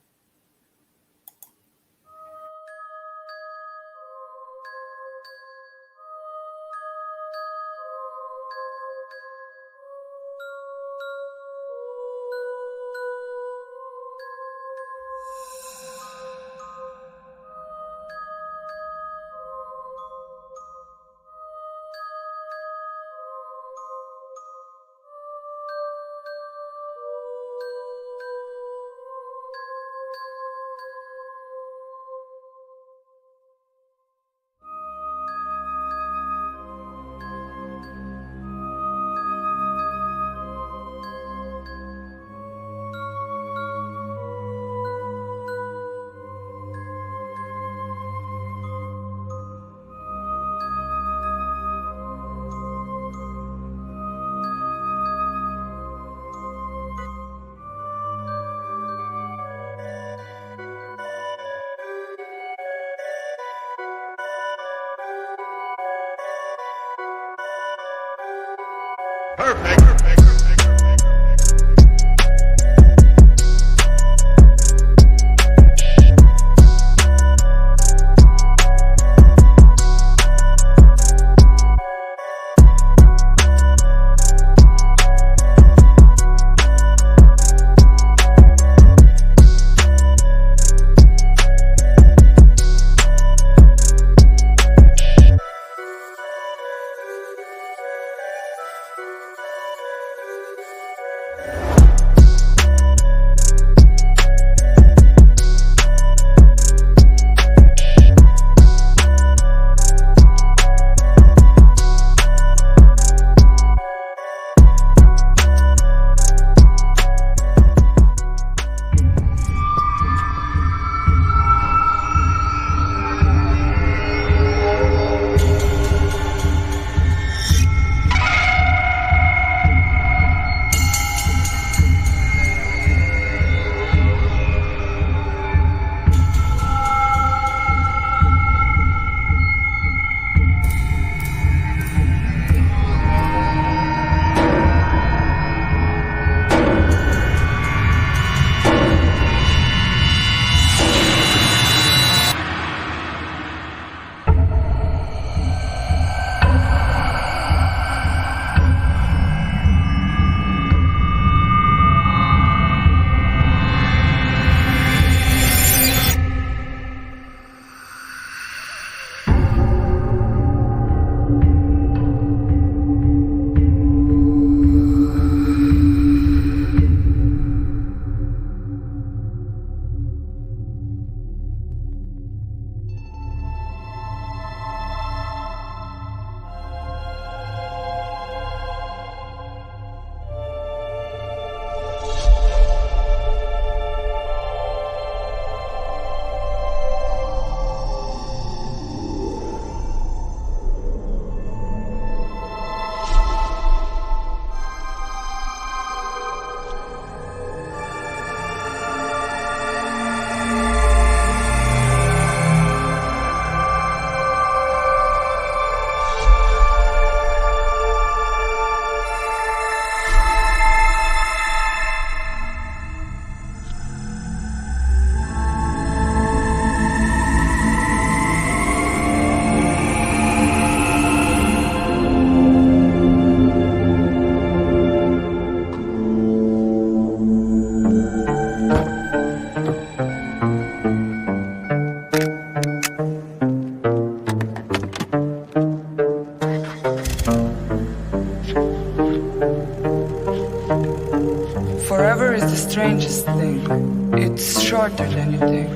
strangest thing. It's shorter than you think.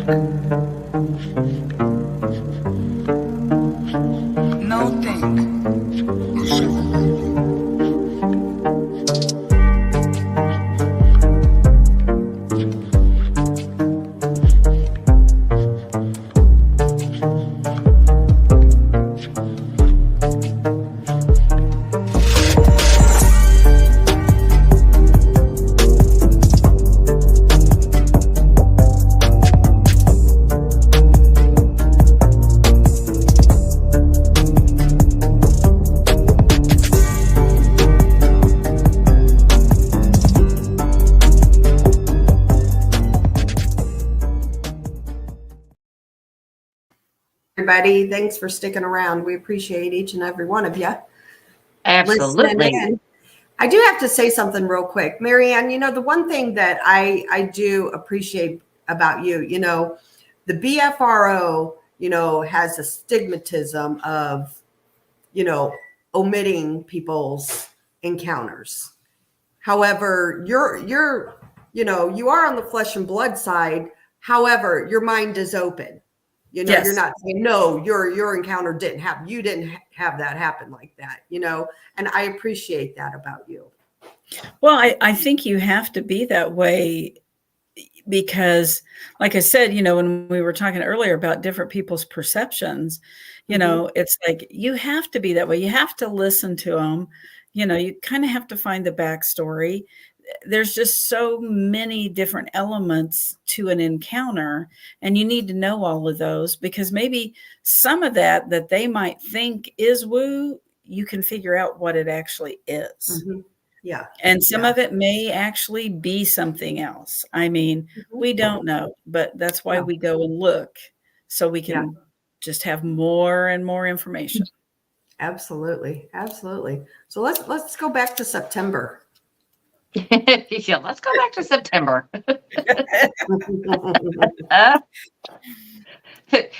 No think. Everybody, thanks for sticking around. We appreciate each and every one of you. Absolutely. I do have to say something real quick. Marianne, the one thing that I do appreciate about you, the BFRO, has a stigmatism of, omitting people's encounters. However, you are on the flesh and blood side. However, your mind is open. Yes. You're not saying, no, your encounter didn't happen. You didn't have that happen like that, and I appreciate that about you. Well, I think you have to be that way because, like I said, when we were talking earlier about different people's perceptions, it's like you have to be that way. You have to listen to them. You kind of have to find the backstory. There's just so many different elements to an encounter, and you need to know all of those because maybe some of that they might think is woo, you can figure out what it actually is. Mm-hmm. Yeah. And some of it may actually be something else. I mean, we don't know, but that's why we go and look so we can just have more and more information. Absolutely. Absolutely. So let's go back to September. Yeah, let's go back to September.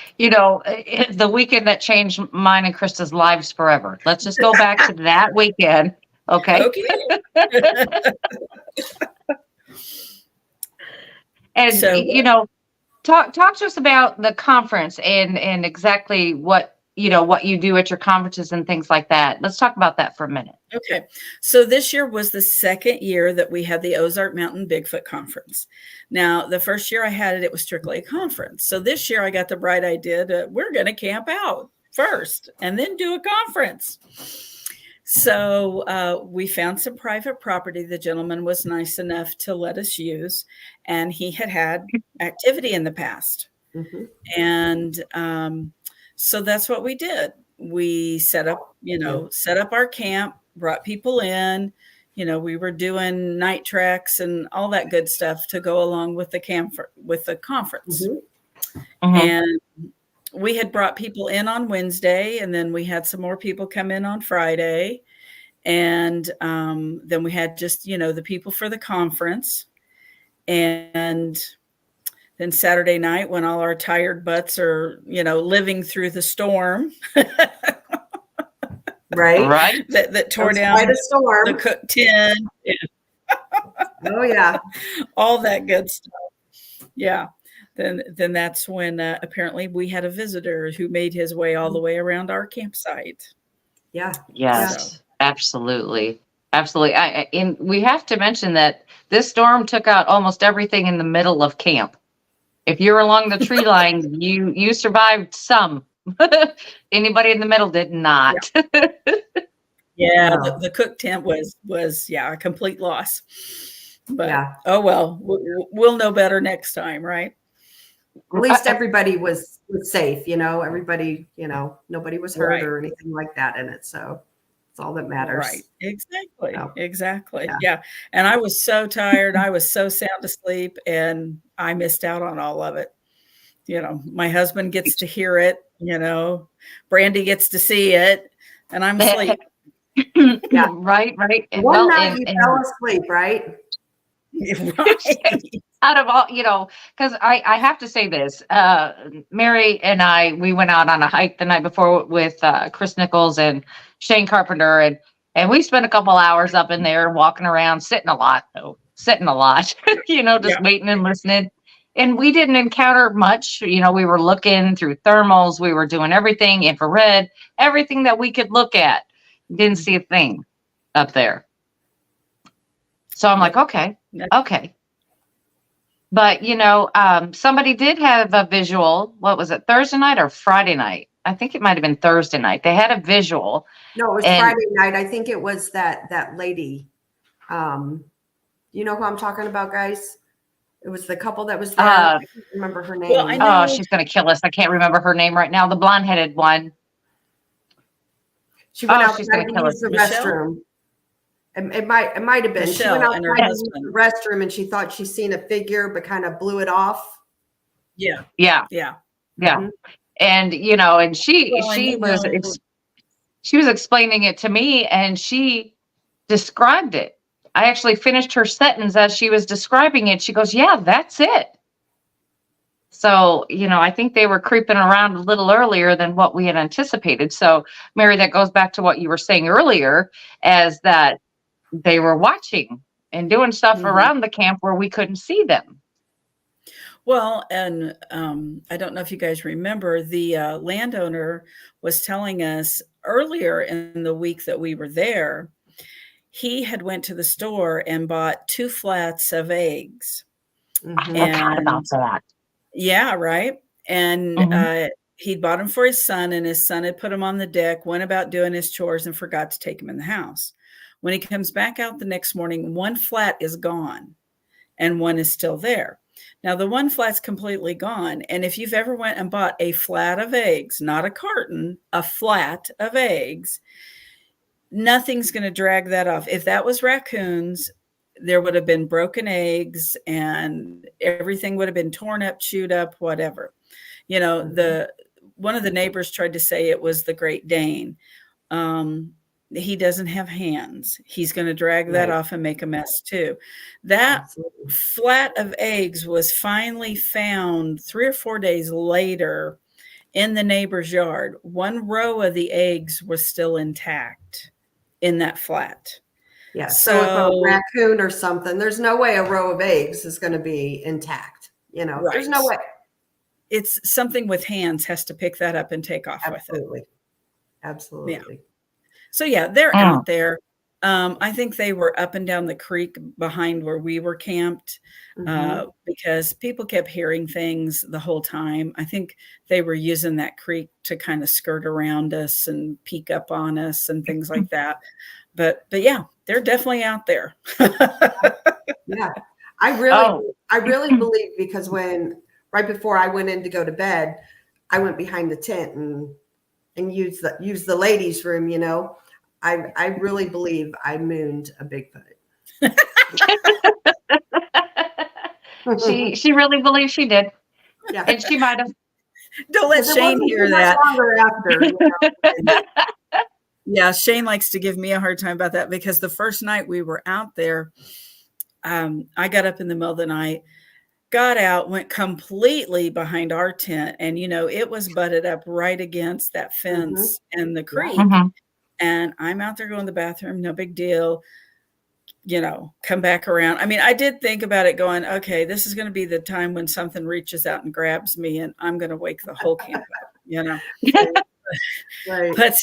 The weekend that changed mine and Krista's lives forever. Let's just go back to that weekend. Okay. And So, talk to us about the conference and exactly what you do at your conferences and things like that. Let's talk about that for a minute. Okay. So this year was the second year that we had the Ozark Mountain Bigfoot Conference. Now, the first year I had it was strictly a conference. So this year I got the bright idea we're going to camp out first and then do a conference. So we found some private property the gentleman was nice enough to let us use, and he had activity in the past. Mm-hmm. And so that's what we did. We set up our camp, brought people in, we were doing night treks and all that good stuff to go along with the conference. Mm-hmm. And we had brought people in on Wednesday, and then we had some more people come in on Friday. And then we had just, the people for the conference. And then Saturday night, when all our tired butts are, living through the storm. Right. That tore down quite a storm. The cook tin. Oh, yeah. All that good stuff. Yeah. Then that's when apparently we had a visitor who made his way all the way around our campsite. Yeah. Yes, absolutely. Absolutely. And we have to mention that this storm took out almost everything in the middle of camp. If you're along the tree line, you survived some. Anybody in the middle did not. Yeah, the cook tent was a complete loss. But oh well, we'll know better next time, right? At least everybody was safe, everybody, nobody was hurt or anything like that in it. So it's all that matters. Right. Exactly. So, exactly. Yeah. And I was so tired. I was so sound asleep, and I missed out on all of it. My husband gets to hear it, Brandi gets to see it, and I'm asleep. Yeah. Right. And one night you fell asleep, right? Right. Out of all, because I have to say this, Mary and we went out on a hike the night before with Chris Nichols and Shane Carpenter, and we spent a couple hours up in there walking around, sitting a lot though. sitting a lot, just waiting and listening. And we didn't encounter much. We were looking through thermals. We were doing everything, infrared, everything that we could look at. Didn't see a thing up there. So I'm like, okay. But, somebody did have a visual. What was it, Thursday night or Friday night? I think it might have been Thursday night. They had a visual. No, it was Friday night. I think it was that lady. You know who I'm talking about, guys? It was the couple that was there. I can't remember her name. Well, she's going to kill us. I can't remember her name right now. The blonde-headed one. She went out she's to kill use us. the Michelle? restroom. It might have been. Michelle She went out and her to use husband. the restroom, and she thought she seen a figure, but kind of blew it off. Yeah. Mm-hmm. And and she was explaining it to me, and she described it. I actually finished her sentence as she was describing it. She goes, "Yeah, that's it." So, I think they were creeping around a little earlier than what we had anticipated. So, Mary, that goes back to what you were saying earlier, as that they were watching and doing stuff around the camp where we couldn't see them. Well, and I don't know if you guys remember, the landowner was telling us earlier in the week that we were there, he had went to the store and bought 2 flats of eggs. I forgot about that. Yeah, right. And he'd bought them for his son, and his son had put them on the deck, went about doing his chores, and forgot to take them in the house. When he comes back out the next morning, 1 flat is gone and 1 is still there. Now, the 1 flat's completely gone. And if you've ever went and bought a flat of eggs, not a carton, a flat of eggs, nothing's going to drag that off. If that was raccoons, there would have been broken eggs and everything would have been torn up, chewed up, whatever. One of the neighbors tried to say it was the Great Dane. He doesn't have hands. He's going to drag that off and make a mess too. That flat of eggs was finally found 3 or 4 days later in the neighbor's yard. 1 row of the eggs was still intact in that flat. Yeah. So if a raccoon or something, there's no way a row of eggs is going to be intact. There's no way. It's something with hands has to pick that up and take off with it. Absolutely. Yeah. So yeah, they're out there. I think they were up and down the creek behind where we were camped because people kept hearing things the whole time. I think they were using that creek to kind of skirt around us and peek up on us and things like that. But yeah, they're definitely out there. Yeah, I really believe, because right before I went in to go to bed, I went behind the tent and used the ladies' room. I really believe I mooned a Bigfoot. She really believes she did. Yeah, and she might have. Don't let Shane hear that. After, Yeah, Shane likes to give me a hard time about that, because the first night we were out there, I got up in the middle of the night, got out, went completely behind our tent, and it was butted up right against that fence and the creek. And I'm out there going to the bathroom, no big deal, come back around. I mean, I did think about it going, okay, this is going to be the time when something reaches out and grabs me and I'm going to wake the whole camp up, Right. But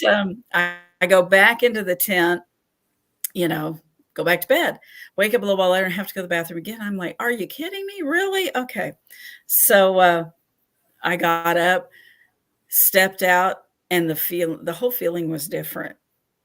I go back into the tent, go back to bed, wake up a little while later and have to go to the bathroom again. I'm like, are you kidding me? Really? Okay. So I got up, stepped out, and the whole feeling was different.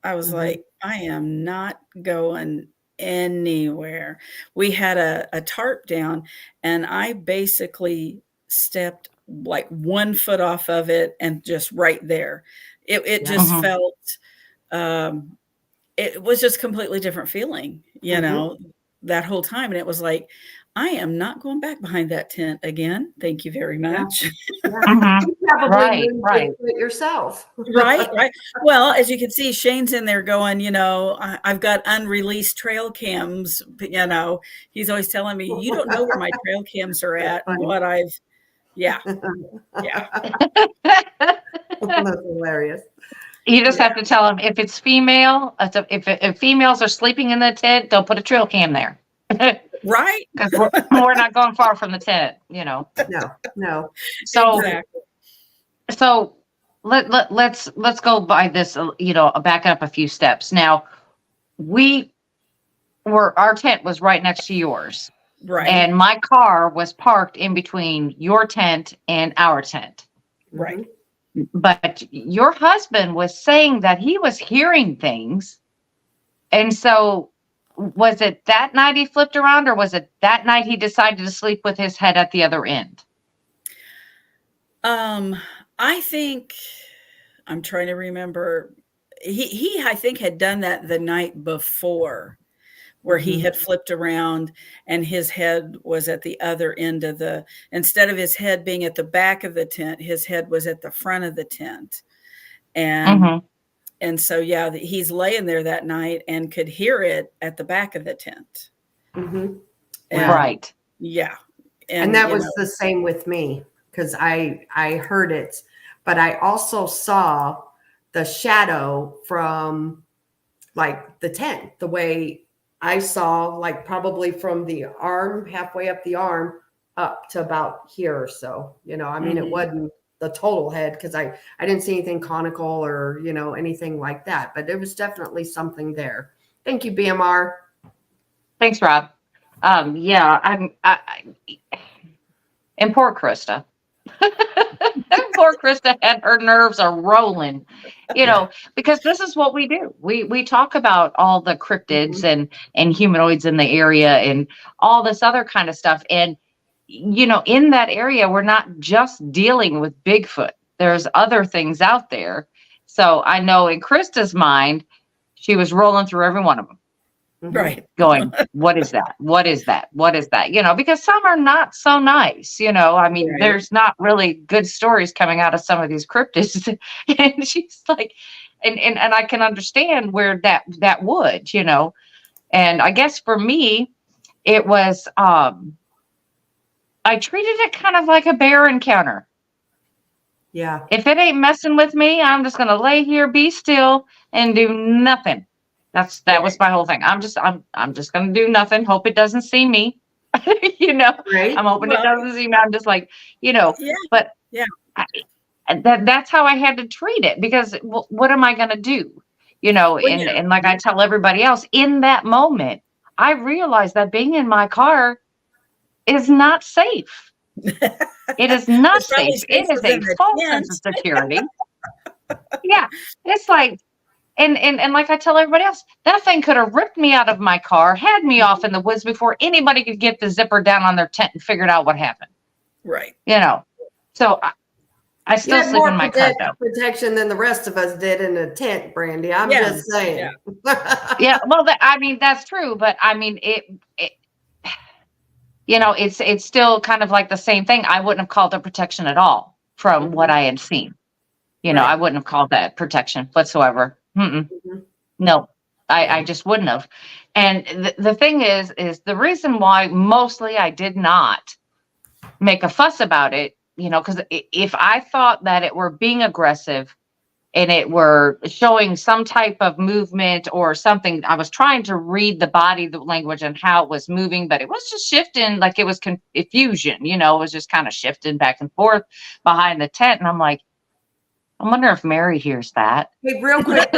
I was like, I am not going anywhere. We had a tarp down, and I basically stepped like 1 foot off of it and just right there. It just felt, it was just completely different feeling, that whole time. And it was like, I am not going back behind that tent again. Thank you very much. Yeah. You probably Right. it yourself. Right. Well, as you can see, Shane's in there going, I've got unreleased trail cams, he's always telling me, you don't know where my trail cams are at and what yeah. That's hilarious. You just have to tell them, if it's female, if females are sleeping in the tent, don't put a trail cam there. Right. because we're not going far from the tent, you know. No. So Exactly. so let's go by this, you know, back up a few steps. Now, our tent was right next to yours, Right. and my car was parked in between your tent and our tent. Right. But your husband was saying that he was hearing things. And so was it that night he flipped around, or was it that night he decided to sleep with his head at the other end? I think I'm trying to remember. He I think had done that the night before, where he had flipped around and his head was at the other end of instead of his head being at the back of the tent, his head was at the front of the tent. And so, yeah, he's laying there that night and could hear it at the back of the tent. Mm-hmm. Right. Yeah. And that was the same with me, because I heard it, but I also saw the shadow from like the tent, the way I saw, like probably from the arm, halfway up the arm, up to about here or so. You know, I mean, it wasn't the total head, because I didn't see anything conical or, you know, anything like that, but there was definitely something there. Thank you, BMR. Thanks, Rob. Yeah, and poor Krista. Poor Krista had her nerves are rolling, you know, because this is what we do. We talk about all the cryptids and humanoids in the area and all this other kind of stuff. And, you know, in that area, we're not just dealing with Bigfoot. There's other things out there. So I know in Krista's mind, she was rolling through every one of them. Right. Going, what is that? What is that? What is that? You know, because some are not so nice, you know, I mean, there's not really good stories coming out of some of these cryptids. And she's like, and I can understand where that would, you know, and I guess for me, it was, I treated it kind of like a bear encounter. Yeah. If it ain't messing with me, I'm just going to lay here, be still, and do nothing. That was my whole thing. I'm just going to do nothing. Hope it doesn't see me. You know, Right. I'm hoping it doesn't see me. I'm just like, you know, but that's how I had to treat it, because what am I going to do? You know, and like I tell everybody else, in that moment, I realized that being in my car is not safe. It is not safe. It is a false sense of security. Yeah. It's like, and like I tell everybody else, that thing could have ripped me out of my car, had me off in the woods before anybody could get the zipper down on their tent and figured out what happened. Right. You know, so I still sleep in my car though. Protection than the rest of us did in a tent, Brandi. I'm just saying. Yeah. Well, I mean, that's true, but I mean, it you know, it's still kind of like the same thing. I wouldn't have called it protection at all from what I had seen. You know, I wouldn't have called that protection whatsoever. No, I just wouldn't have. And the thing is the reason why mostly I did not make a fuss about it, you know, because if I thought that it were being aggressive and it were showing some type of movement or something, I was trying to read the body, the language, and how it was moving, but it was just shifting, like it was confusion, you know, it was just kind of shifting back and forth behind the tent. And I'm like, I wonder if Mary hears that. Hey, real quick,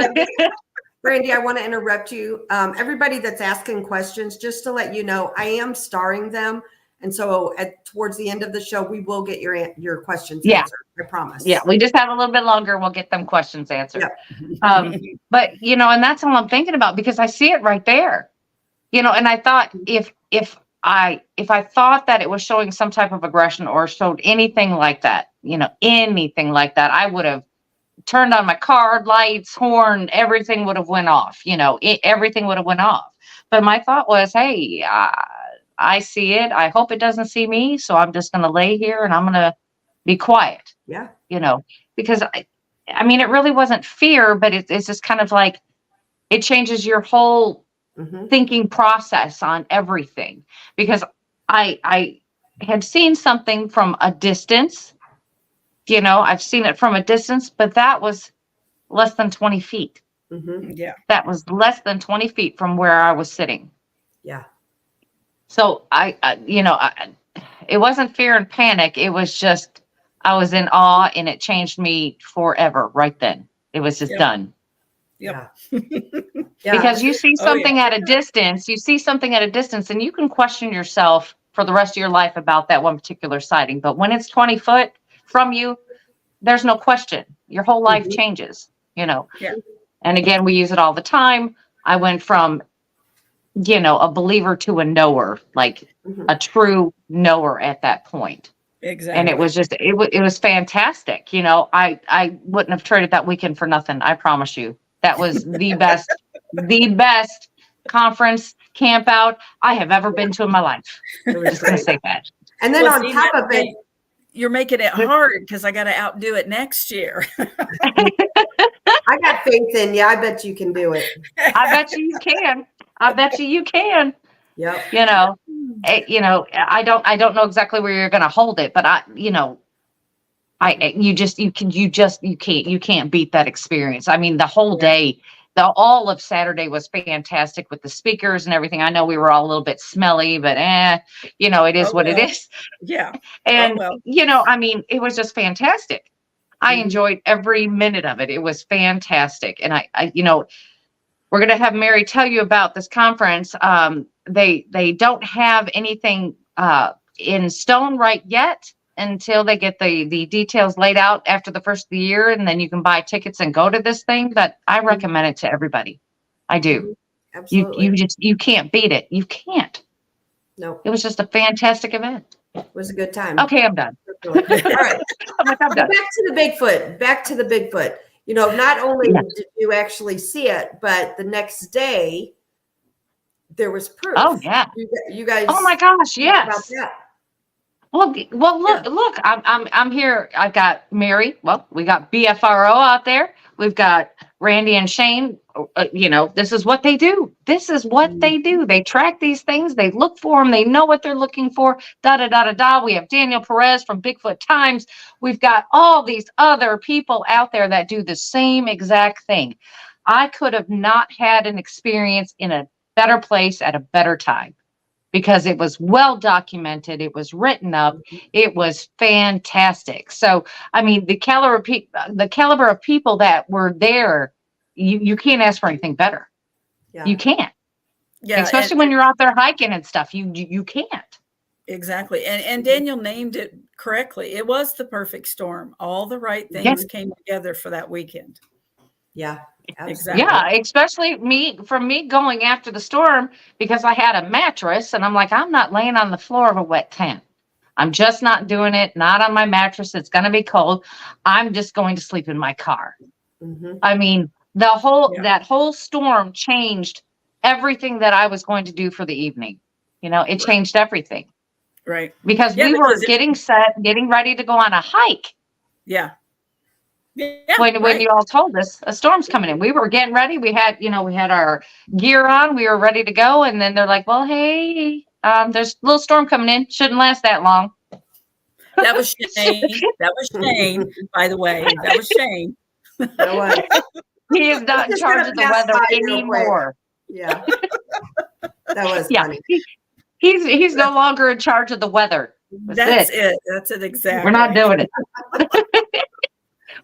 Brandi, I want to interrupt you. Everybody that's asking questions, just to let you know, I am starring them. And so towards the end of the show, we will get your questions answered. I promise. Yeah, we just have a little bit longer. We'll get them questions answered. But, you know, and that's all I'm thinking about, because I see it right there. You know, and I thought if I thought that it was showing some type of aggression or showed anything like that, you know, anything like that, I would have turned on my car, lights, horn, everything would have went off, you know, everything would have went off. But my thought was, hey, I see it. I hope it doesn't see me. So I'm just going to lay here and I'm going to be quiet. Yeah. You know, because I mean, it really wasn't fear, but it's just kind of like, it changes your whole thinking process on everything, because I had seen something from a distance, you know, I've seen it from a distance, but that was less than 20 feet. Yeah. That was less than 20 feet from where I was sitting. Yeah. So it wasn't fear and panic. It was just, I was in awe, and it changed me forever right then. It was just done. Yep. Because you see something at a distance, and you can question yourself for the rest of your life about that one particular sighting. But when it's 20 foot from you, there's no question. Your whole life changes, Yeah. And again, we use it all the time. I went from, a believer to a knower, like a true knower at that point. Exactly. And it was just, it was fantastic. I wouldn't have traded that weekend for nothing. I promise you. That was the best conference camp out I have ever been to in my life. I was just going to say that. And then on top of it, you're making it hard because I got to outdo it next year. I got faith in you. I bet you can do it. I bet you can. Yep. I don't know exactly where you're going to hold it, but you can't beat that experience. I mean, the whole day, all of Saturday was fantastic with the speakers and everything. I know we were all a little bit smelly, but it is what it is. Yeah. And, I mean, it was just fantastic. I enjoyed every minute of it. It was fantastic. And I we're going to have Mary tell you about this conference. They don't have anything in stone right yet until they get the details laid out after the first of the year, and then you can buy tickets and go to this thing. But I recommend it to everybody. I do. Absolutely. You can't beat it. You can't. No. It was just a fantastic event. It was a good time. Okay, I'm done. All right. I'm done. Back to the Bigfoot. Not only did you actually see it, but the next day there was proof. Oh yeah. You guys. Oh my gosh, yes. About that. Well, look, I'm here. I've got Mary. Well, we got BFRO out there. We've got Randy and Shane. This is what they do. They track these things. They look for them. They know what they're looking for. We have Daniel Perez from Bigfoot Times. We've got all these other people out there that do the same exact thing. I could have not had an experience in a better place at a better time, because it was well documented. It was written up. It was fantastic. So, I mean, the caliber of people that were there, you can't ask for anything better. Yeah. You can't. Yeah. Especially when you're out there hiking and stuff, you can't. Exactly. And Daniel named it correctly. It was the perfect storm. All the right things came together for that weekend. Yeah. Exactly. Yeah, especially me going after the storm, because I had a mattress and I'm like, I'm not laying on the floor of a wet tent. I'm just not doing it. Not on my mattress. It's going to be cold. I'm just going to sleep in my car. Mm-hmm. I mean, that whole storm changed everything that I was going to do for the evening. It changed everything. Right. Because we were getting ready to go on a hike. Yeah. Yeah, when you all told us a storm's coming in, we were getting ready. We had our gear on. We were ready to go. And then they're like, well, hey, there's a little storm coming in. Shouldn't last that long. That was Shane. That was Shane, by the way. That was Shane. He is not in charge of the weather anymore. Yeah. That was funny. He's no longer in charge of the weather. That's it. That's it. Exactly. We're not doing it.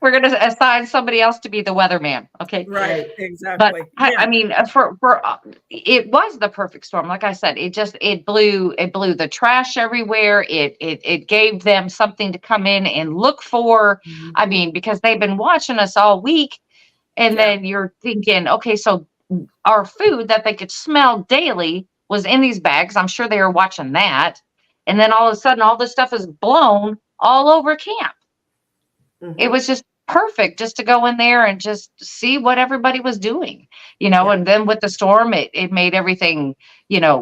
We're going to assign somebody else to be the weatherman. Okay. Right. Exactly. But I mean, for it was the perfect storm. Like I said, it blew the trash everywhere. It gave them something to come in and look for. Mm-hmm. I mean, because they've been watching us all week, and then you're thinking, okay, so our food that they could smell daily was in these bags. I'm sure they were watching that. And then all of a sudden, all this stuff is blown all over camp. Mm-hmm. It was just perfect just to go in there and just see what everybody was doing, and then with the storm, it made everything,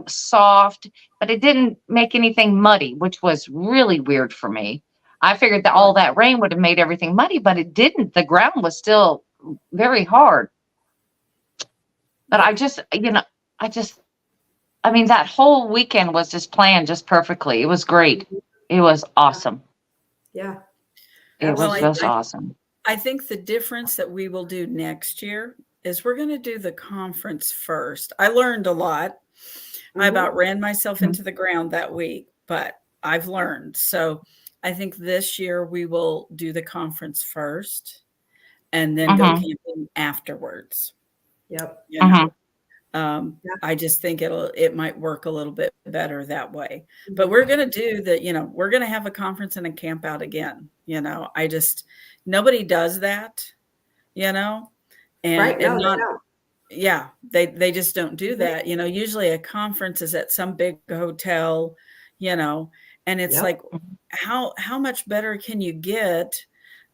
soft, but it didn't make anything muddy, which was really weird for me. I figured that all that rain would have made everything muddy, but it didn't. The ground was still very hard. But I mean, that whole weekend was just planned just perfectly. It was great. It was awesome. Yeah. It was just awesome. I think the difference that we will do next year is we're going to do the conference first. I learned a lot. I about ran myself into the ground that week, but I've learned. So I think this year we will do the conference first and then go camping afterwards. Yep. You know? I just think it might work a little bit better that way. But we're going to do we're going to have a conference and a camp out again. Nobody does that, and, Right. No, and not, they don't. yeah, they just don't do that. Usually a conference is at some big hotel, and it's like, how much better can you get,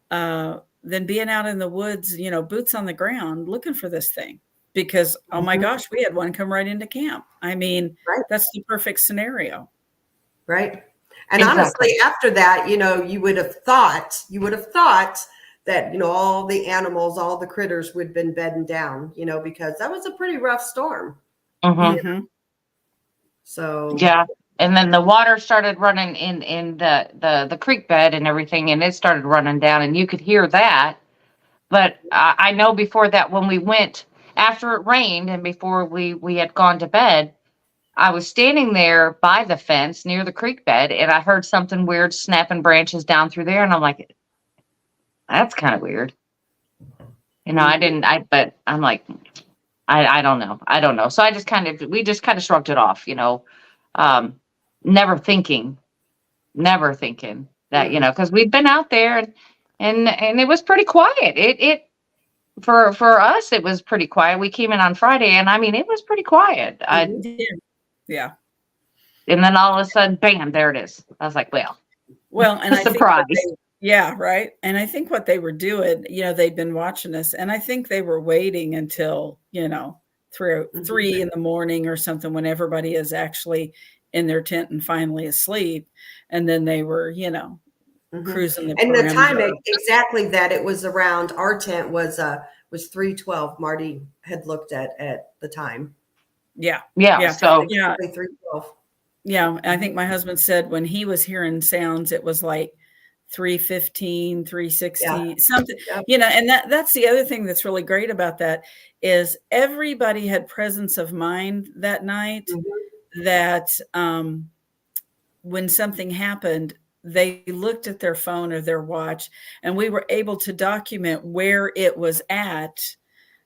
than being out in the woods, boots on the ground looking for this thing? Because, oh my gosh, we had one come right into camp. I mean, that's the perfect scenario. Right. And honestly, after that, you would have thought that, all the animals, all the critters would have been bedding down, because that was a pretty rough storm. So, yeah. And then the water started running in the creek bed and everything, and it started running down, and you could hear that. But I know before that, when we went, after it rained and before we had gone to bed, I was standing there by the fence near the creek bed, and I heard something weird snapping branches down through there. And I'm like, that's kind of weird. But I'm like, I don't know. I don't know. So we just kind of shrugged it off, never thinking that, because we'd been out there and it was pretty quiet. For us, it was pretty quiet. We came in on Friday, and I mean, it was pretty quiet. Yeah. And then all of a sudden, bam, there it is. I was like, well, and surprise. Right. And I think what they were doing, they'd been watching us, and I think they were waiting until, 3 in the morning or something, when everybody is actually in their tent and finally asleep. And then they were, cruising the and the time exactly that it was around our tent was 3:12. Marty had looked at the time. Yeah. So 3:12. Yeah. I think my husband said when he was hearing sounds, it was like 3:15, 3:16, something, and that's the other thing that's really great about that is everybody had presence of mind that night, that when something happened, they looked at their phone or their watch, and we were able to document where it was at.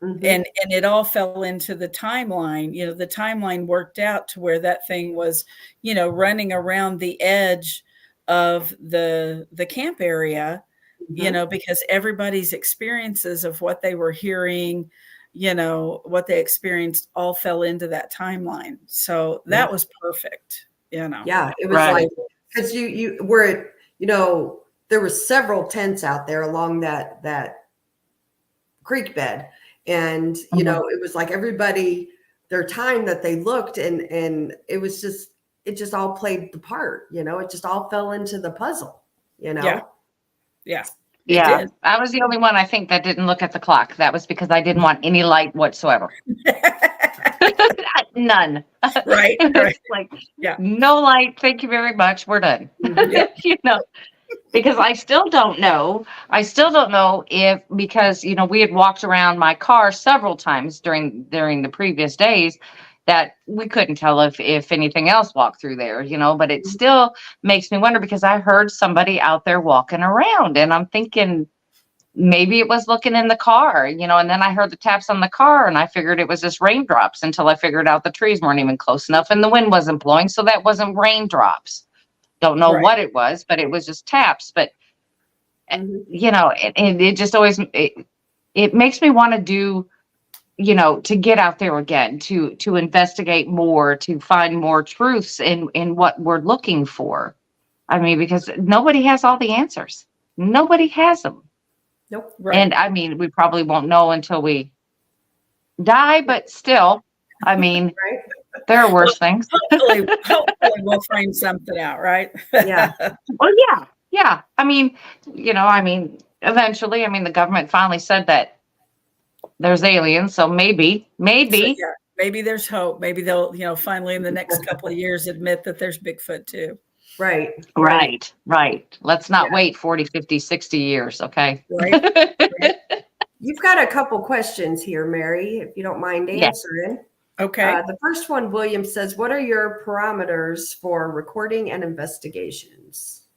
And it all fell into the timeline. The timeline worked out to where that thing was, running around the edge of the camp area, because everybody's experiences of what they were hearing, what they experienced, all fell into that timeline. So that was perfect. Yeah, it was like, because you were, there were several tents out there along that creek bed. And, it was like everybody, their time that they looked, and it just all played the part, it just all fell into the puzzle, Yeah. Yeah. I was the only one, I think, that didn't look at the clock. That was because I didn't want any light whatsoever. None. Right. Like, no light. Thank you very much. We're done. Because I still don't know if, because, we had walked around my car several times during the previous days, that we couldn't tell if anything else walked through there, but it still makes me wonder, because I heard somebody out there walking around, and I'm thinking maybe it was looking in the car, and then I heard the taps on the car, and I figured it was just raindrops, until I figured out the trees weren't even close enough and the wind wasn't blowing. So that wasn't raindrops. Don't know what it was, but it was just taps. But, and it just always, it makes me want to do, to get out there again, to investigate more, to find more truths in what we're looking for. I mean, because nobody has all the answers. Nobody has them. Nope. Right. And I mean, we probably won't know until we die, but still, I mean, there are worse things. Hopefully we'll find something out, right? Yeah. Well, yeah. I mean, eventually, the government finally said that there's aliens, so maybe. So, maybe there's hope. Maybe they'll, finally in the next couple of years admit that there's Bigfoot too. Right. Let's not wait 40, 50, 60 years, okay? Right. You've got a couple questions here, Mary, if you don't mind answering. Okay. The first one, William says, what are your parameters for recording and investigations?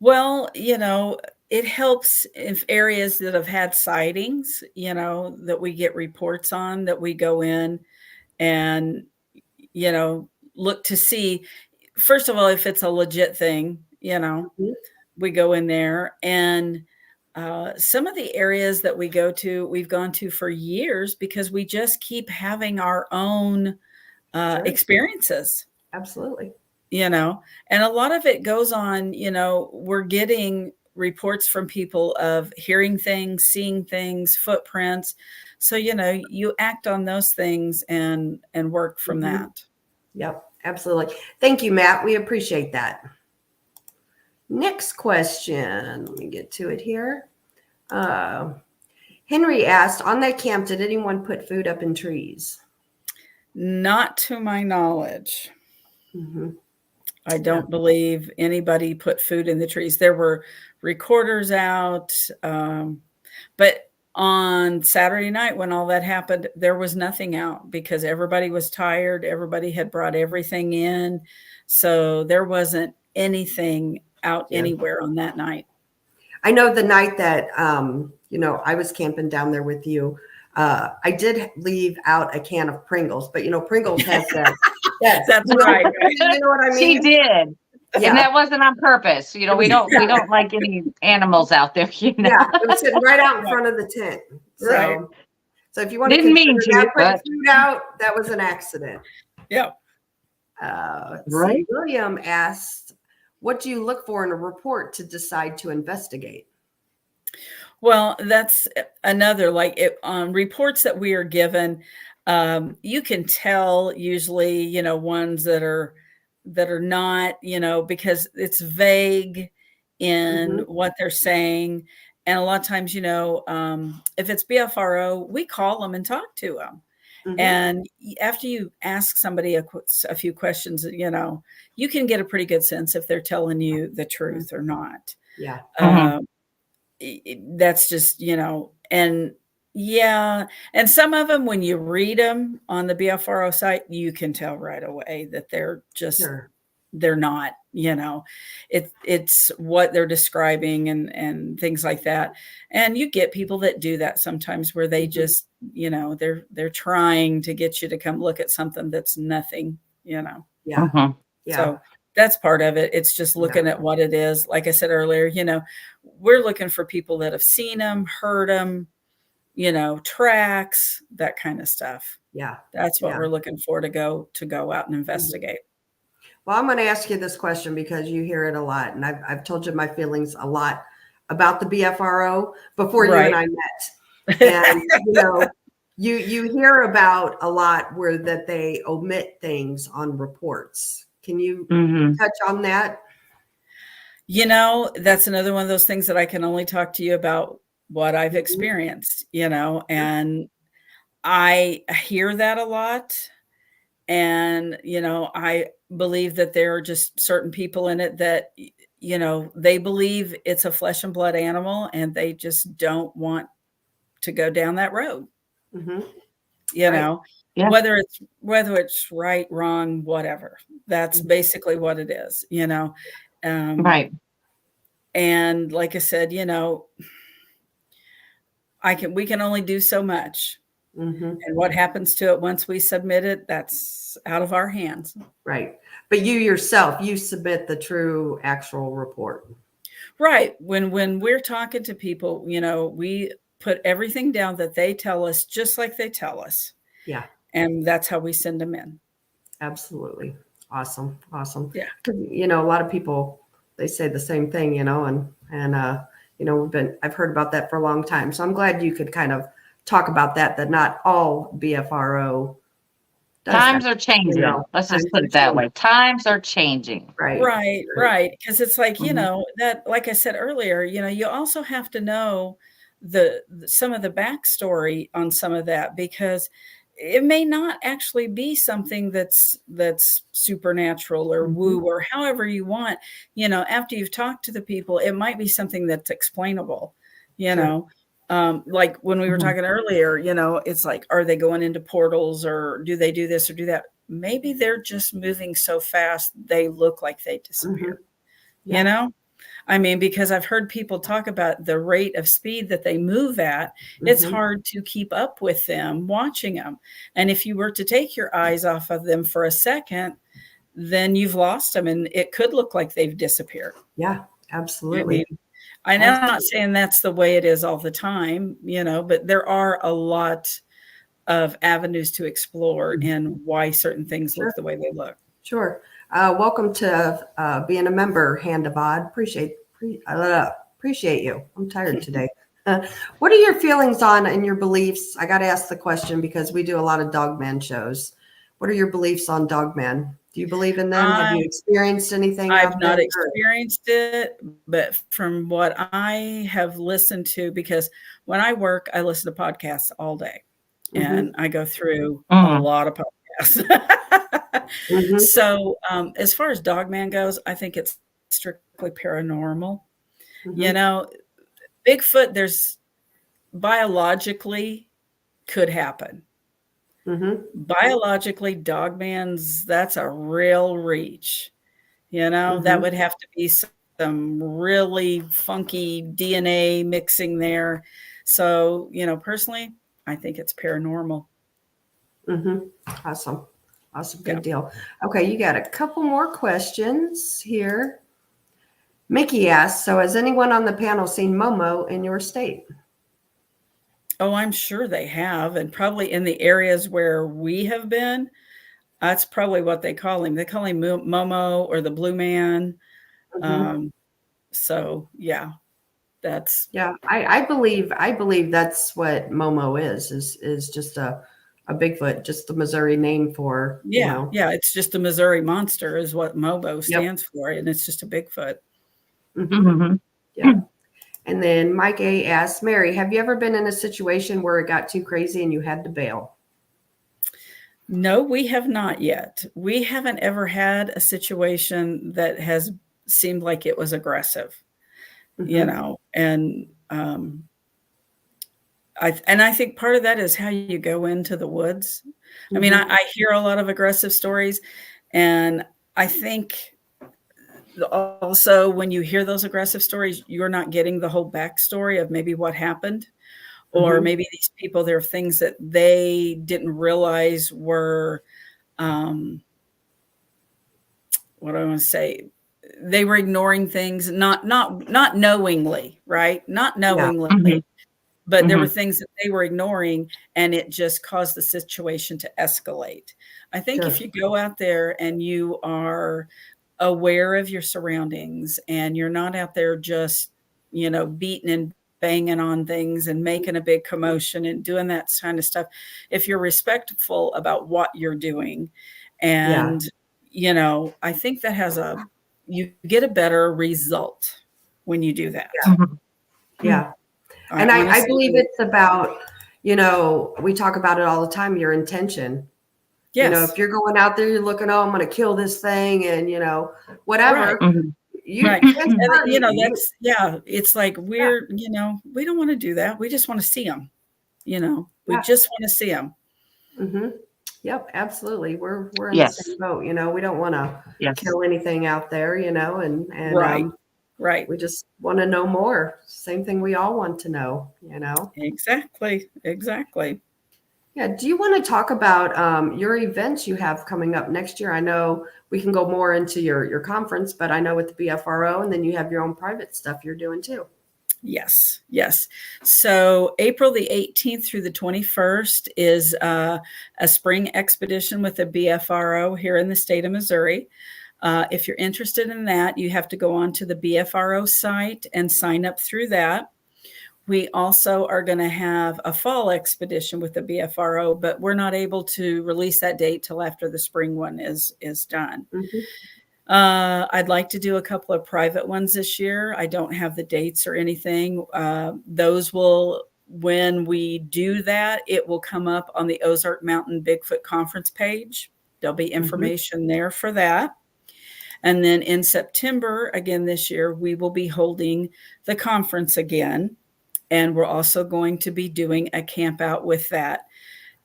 Well, it helps if areas that have had sightings, that we get reports on, that we go in and, look to see, first of all, if it's a legit thing, Mhm. we go in there. And some of the areas that we've gone to for years because we just keep having our own Sure. experiences. Absolutely. And a lot of it goes on, we're getting reports from people of hearing things, seeing things, footprints. So, you act on those things and work from Mhm. that. Yep, absolutely. Thank you, Matt. We appreciate that. Next question. Let me get to it here. Henry asked, on that camp, did anyone put food up in trees? Not to my knowledge. Mm-hmm. I don't believe anybody put food in the trees. There were recorders out. But on Saturday night, when all that happened, there was nothing out because everybody was tired. Everybody had brought everything in. So there wasn't anything out anywhere on that night. I know the night that, I was camping down there with you, I did leave out a can of Pringles, but Pringles has that. That's right. You know what I mean? She did. Yeah. And that wasn't on purpose. We don't like any animals out there, Yeah, it was sitting right out in front of the tent. Right. So if you want to Didn't mean consider to, that putting but- food out, that was an accident. Yeah. Let's Right. see. William asked, what do you look for in a report to decide to investigate? Well, that's another, on reports that we are given, you can tell usually, ones that are not, because it's vague in what they're saying. And a lot of times, if it's BFRO, we call them and talk to them. Mhm. And after you ask somebody a few questions, you can get a pretty good sense if they're telling you the truth or not. Yeah. That's just, and some of them, when you read them on the BFRO site, you can tell right away that they're just, Sure. they're not, it's what they're describing and things like that. And you get people that do that sometimes where they just, they're trying to get you to come look at something that's nothing, Yeah. Mhm. Yeah. So that's part of it. It's just looking at what it is. Like I said earlier, we're looking for people that have seen them, heard them, tracks, that kind of stuff. Yeah. That's what Yeah. we're looking for to go out and investigate. Well, I'm going to ask you this question because you hear it a lot. And I've told you my feelings a lot about the BFRO before you and I met. And, you hear about a lot where that they omit things on reports. Can you touch on that? That's another one of those things that I can only talk to you about what I've experienced, and I hear that a lot. And, I believe that there are just certain people in it that, they believe it's a flesh and blood animal and they just don't want to go down that road. Yeah. Whether it's right, wrong, whatever. That's basically what it is, Right. And like I said, we can only do so much. And what happens to it once we submit it, that's out of our hands. Right. But you yourself, you submit the true actual report. Right. When we're talking to people, we put everything down that they tell us, just like they tell us. Yeah. And that's how we send them in. Absolutely. Awesome. Yeah. A lot of people, they say the same thing, and I've heard about that for a long time. So I'm glad you could kind of talk about that not all BFRO does Times that. are changing. Let's just put it that way. Times are changing. Right. Right. Because it's like, that, like I said earlier, you also have to know some of the backstory on some of that, because it may not actually be something that's supernatural or woo or however you want, after you've talked to the people, it might be something that's explainable, Like when we were talking earlier, it's like, are they going into portals, or do they do this or do that? Maybe they're just moving so fast they look like they disappear. Yeah. I mean, because I've heard people talk about the rate of speed that they move at. It's hard to keep up with them watching them. And if you were to take your eyes off of them for a second, then you've lost them, and it could look like they've disappeared. Yeah, absolutely. I mean, I'm not saying that's the way it is all the time, but there are a lot of avenues to explore in why certain things look the way they look. Sure. Welcome to being a member, Hand of Odd. Appreciate you. I'm tired today. What are your feelings on and your beliefs? I got to ask the question because we do a lot of Dogman shows. What are your beliefs on Dogman? Do you believe in them? Have you experienced anything? I've not experienced it, but from what I have listened to, because when I work, I listen to podcasts all day, and I go through a lot of podcasts. So as far as Dogman goes, I think it's strictly paranormal. Bigfoot, there's biologically could happen. Biologically, Dogman's, that's a real reach. That would have to be some really funky DNA mixing there. So, personally, I think it's paranormal. Awesome. Good deal. Okay. You got a couple more questions here. Mickey asks, so has anyone on the panel seen Momo in your state? Oh, I'm sure they have. And probably in the areas where we have been, that's probably what they call him. They call him Momo or the Blue Man. So yeah, that's. Yeah, I believe that's what Momo is just a Bigfoot, just the Missouri name for. Yeah. It's just a Missouri monster is what Momo stands for. And it's just a Bigfoot. Yeah. And then Mike A asks, Mary, have you ever been in a situation where it got too crazy and you had to bail? No, we have not yet. We haven't ever had a situation that has seemed like it was aggressive, and I think part of that is how you go into the woods. I mean, I hear a lot of aggressive stories, and I think also when you hear those aggressive stories, you're not getting the whole backstory of maybe what happened, or maybe these people, there are things that they didn't realize were, what do I want to say? They were ignoring things, not knowingly, right? Not knowingly, but there were things that they were ignoring, and it just caused the situation to escalate. I think if you go out there and you are aware of your surroundings and you're not out there just, beating and banging on things and making a big commotion and doing that kind of stuff. If you're respectful about what you're doing, and, I think that you get a better result when you do that. Yeah. And I believe it's about, we talk about it all the time, your intention. Yes. If you're going out there, you're looking, I'm going to kill this thing and, whatever. Right. It's like we don't want to do that. We just want to see them, we just want to see them. Yep, absolutely. We're in the same boat. We don't want to kill anything out there, and right. We just want to know more. Same thing we all want to know, Exactly. Yeah. Do you want to talk about your events you have coming up next year? I know we can go more into your conference, but I know with the BFRO, and then you have your own private stuff you're doing too. Yes. So April the 18th through the 21st is a spring expedition with the BFRO here in the state of Missouri. If you're interested in that, you have to go on to the BFRO site and sign up through that. We also are going to have a fall expedition with the BFRO, but we're not able to release that date till after the spring one is done. I'd like to do a couple of private ones this year. I don't have the dates or anything. Those will, when we do that, it will come up on the Ozark Mountain Bigfoot Conference page. There'll be information there for that. And then in September, again this year, we will be holding the conference again. And we're also going to be doing a camp out with that.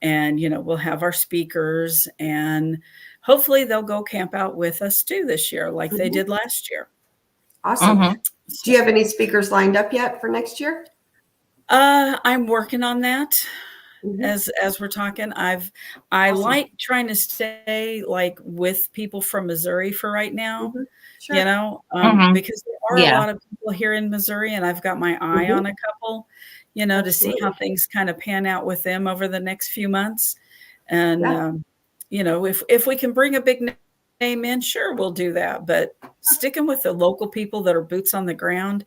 And, we'll have our speakers, and hopefully they'll go camp out with us too this year, like they did last year. Awesome. Mhm. Do you have any speakers lined up yet for next year? I'm working on that. Mhm. As we're talking, I Awesome. like trying to stay like with people from Missouri for right now, Mhm. Sure. because there are a Yeah. lot of people here in Missouri, and I've got my eye on a couple, to see how Absolutely. things kind of pan out with them over the next few months. And, Yeah. if we can bring a big name in, sure, we'll do that. But sticking with the local people that are boots on the ground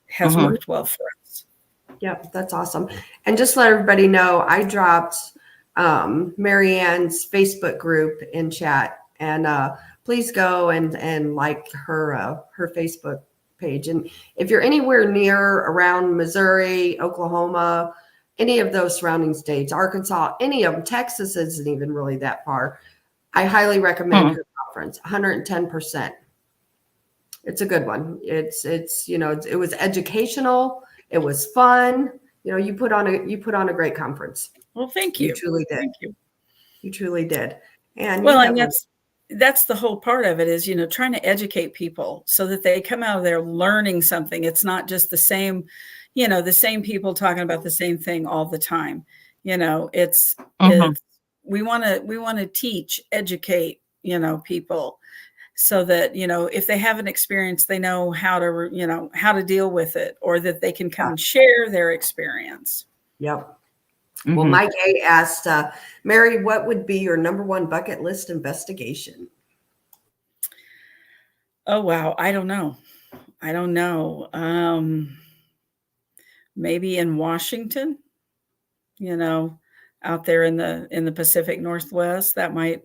has Mhm. worked well for us. Yep, that's awesome. And just let everybody know, I dropped Marianne's Facebook group in chat, and please go and like her Facebook page. And if you're anywhere near around Missouri, Oklahoma, any of those surrounding states, Arkansas, any of them, Texas isn't even really that far, I highly recommend her conference. 110%. It's a good one. It's it was educational. It was fun. You put on a great conference. Well, thank you. You truly did. Thank you. You truly did. And Well, and that's the whole part of it is, trying to educate people so that they come out of there learning something. It's not just the same people talking about the same thing all the time. It's we want to teach, educate, people, so that, if they have an experience, they know how to deal with it, or that they can come and share their experience. Yep. Well, Mike A asked, Mary, what would be your number one bucket list investigation? Oh, wow. I don't know. Maybe in Washington, out there in the Pacific Northwest, that might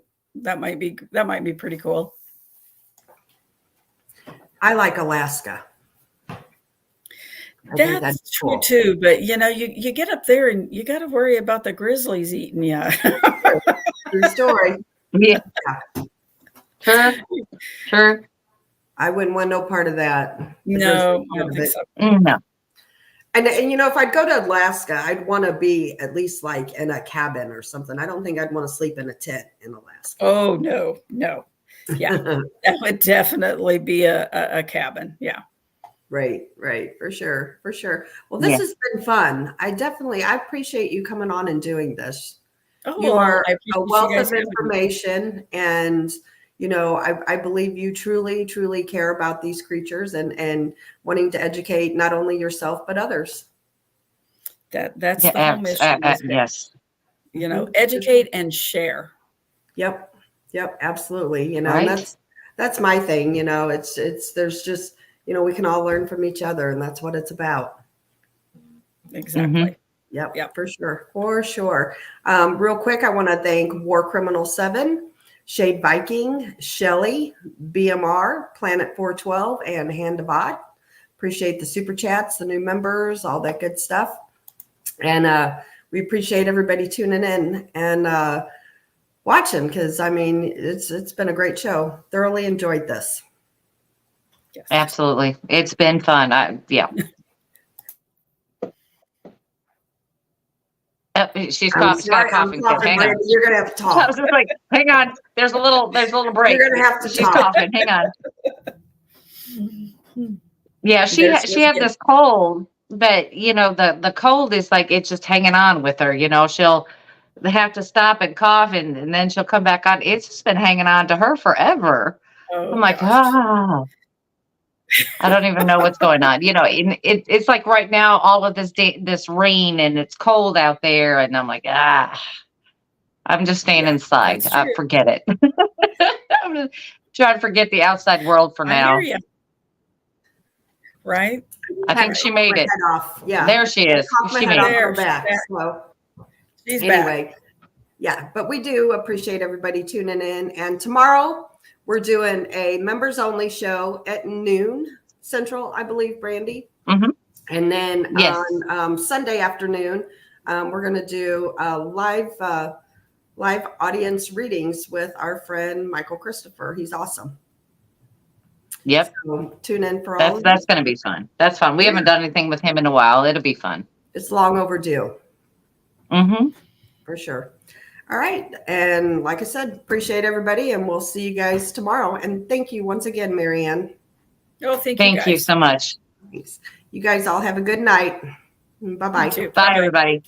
be pretty cool. I like Alaska. That's true too, but you get up there and you got to worry about the grizzlies eating you. True story. Yeah. Sure. I wouldn't want no part of that. No, I don't think so. No. And if I'd go to Alaska, I'd want to be at least like in a cabin or something. I don't think I'd want to sleep in a tent in Alaska. Oh, no. Yeah, that would definitely be a cabin. Yeah. Right. For sure. Well, this has been fun. I appreciate you coming on and doing this. Oh, You are I a appreciate wealth you guys of having me. information, and I believe you truly care about these creatures and wanting to educate not only yourself but others. That's the whole mission. Yes. Educate and share. Yep, absolutely. Right. And that's my thing. There's just we can all learn from each other, and that's what it's about. Exactly. Yep, for sure. Real quick, I want to thank War Criminal 7, Shade Viking, Shelly, BMR, Planet 412, and Hand of Odd. Appreciate the super chats, the new members, all that good stuff. And we appreciate everybody tuning in and watching, because it's been a great show. Thoroughly enjoyed this. Yes. Absolutely. It's been fun. She's got a coughing fit. Hang on. You're gonna have to talk. I was just like, hang on. There's a little break. You're gonna have to She's talk. coughing. Hang on. Yeah, she had this cold, but the cold is like it's just hanging on with her. She'll have to stop and cough, and then she'll come back on. It's just been hanging on to her forever. I'm like, I don't even know what's going on. It's like right now, all of this rain, and it's cold out there, and I'm like, I'm just staying inside. Forget it. I'm just trying to forget the outside world for now. I hear you. Right? I think she made it. Yeah, there she is. She made it. Back. So she's anyway, back. Yeah, but we do appreciate everybody tuning in. And tomorrow we're doing a members only show at noon Central, I believe, Brandi. Mm-hmm. And then yes. on Sunday afternoon, we're going to do live audience readings with our friend Michael Christopher. He's awesome. Yep. So tune in for all of That's going to be fun. That's fun. We haven't done anything with him in a while. It'll be fun. It's long overdue. Mm-hmm. For sure. All right. And like I said, appreciate everybody, and we'll see you guys tomorrow. And thank you once again, Marianne. Oh, thank Thank you so much. Thanks. You guys all have a good night. Bye-bye. You too. Bye, Bye-bye. everybody.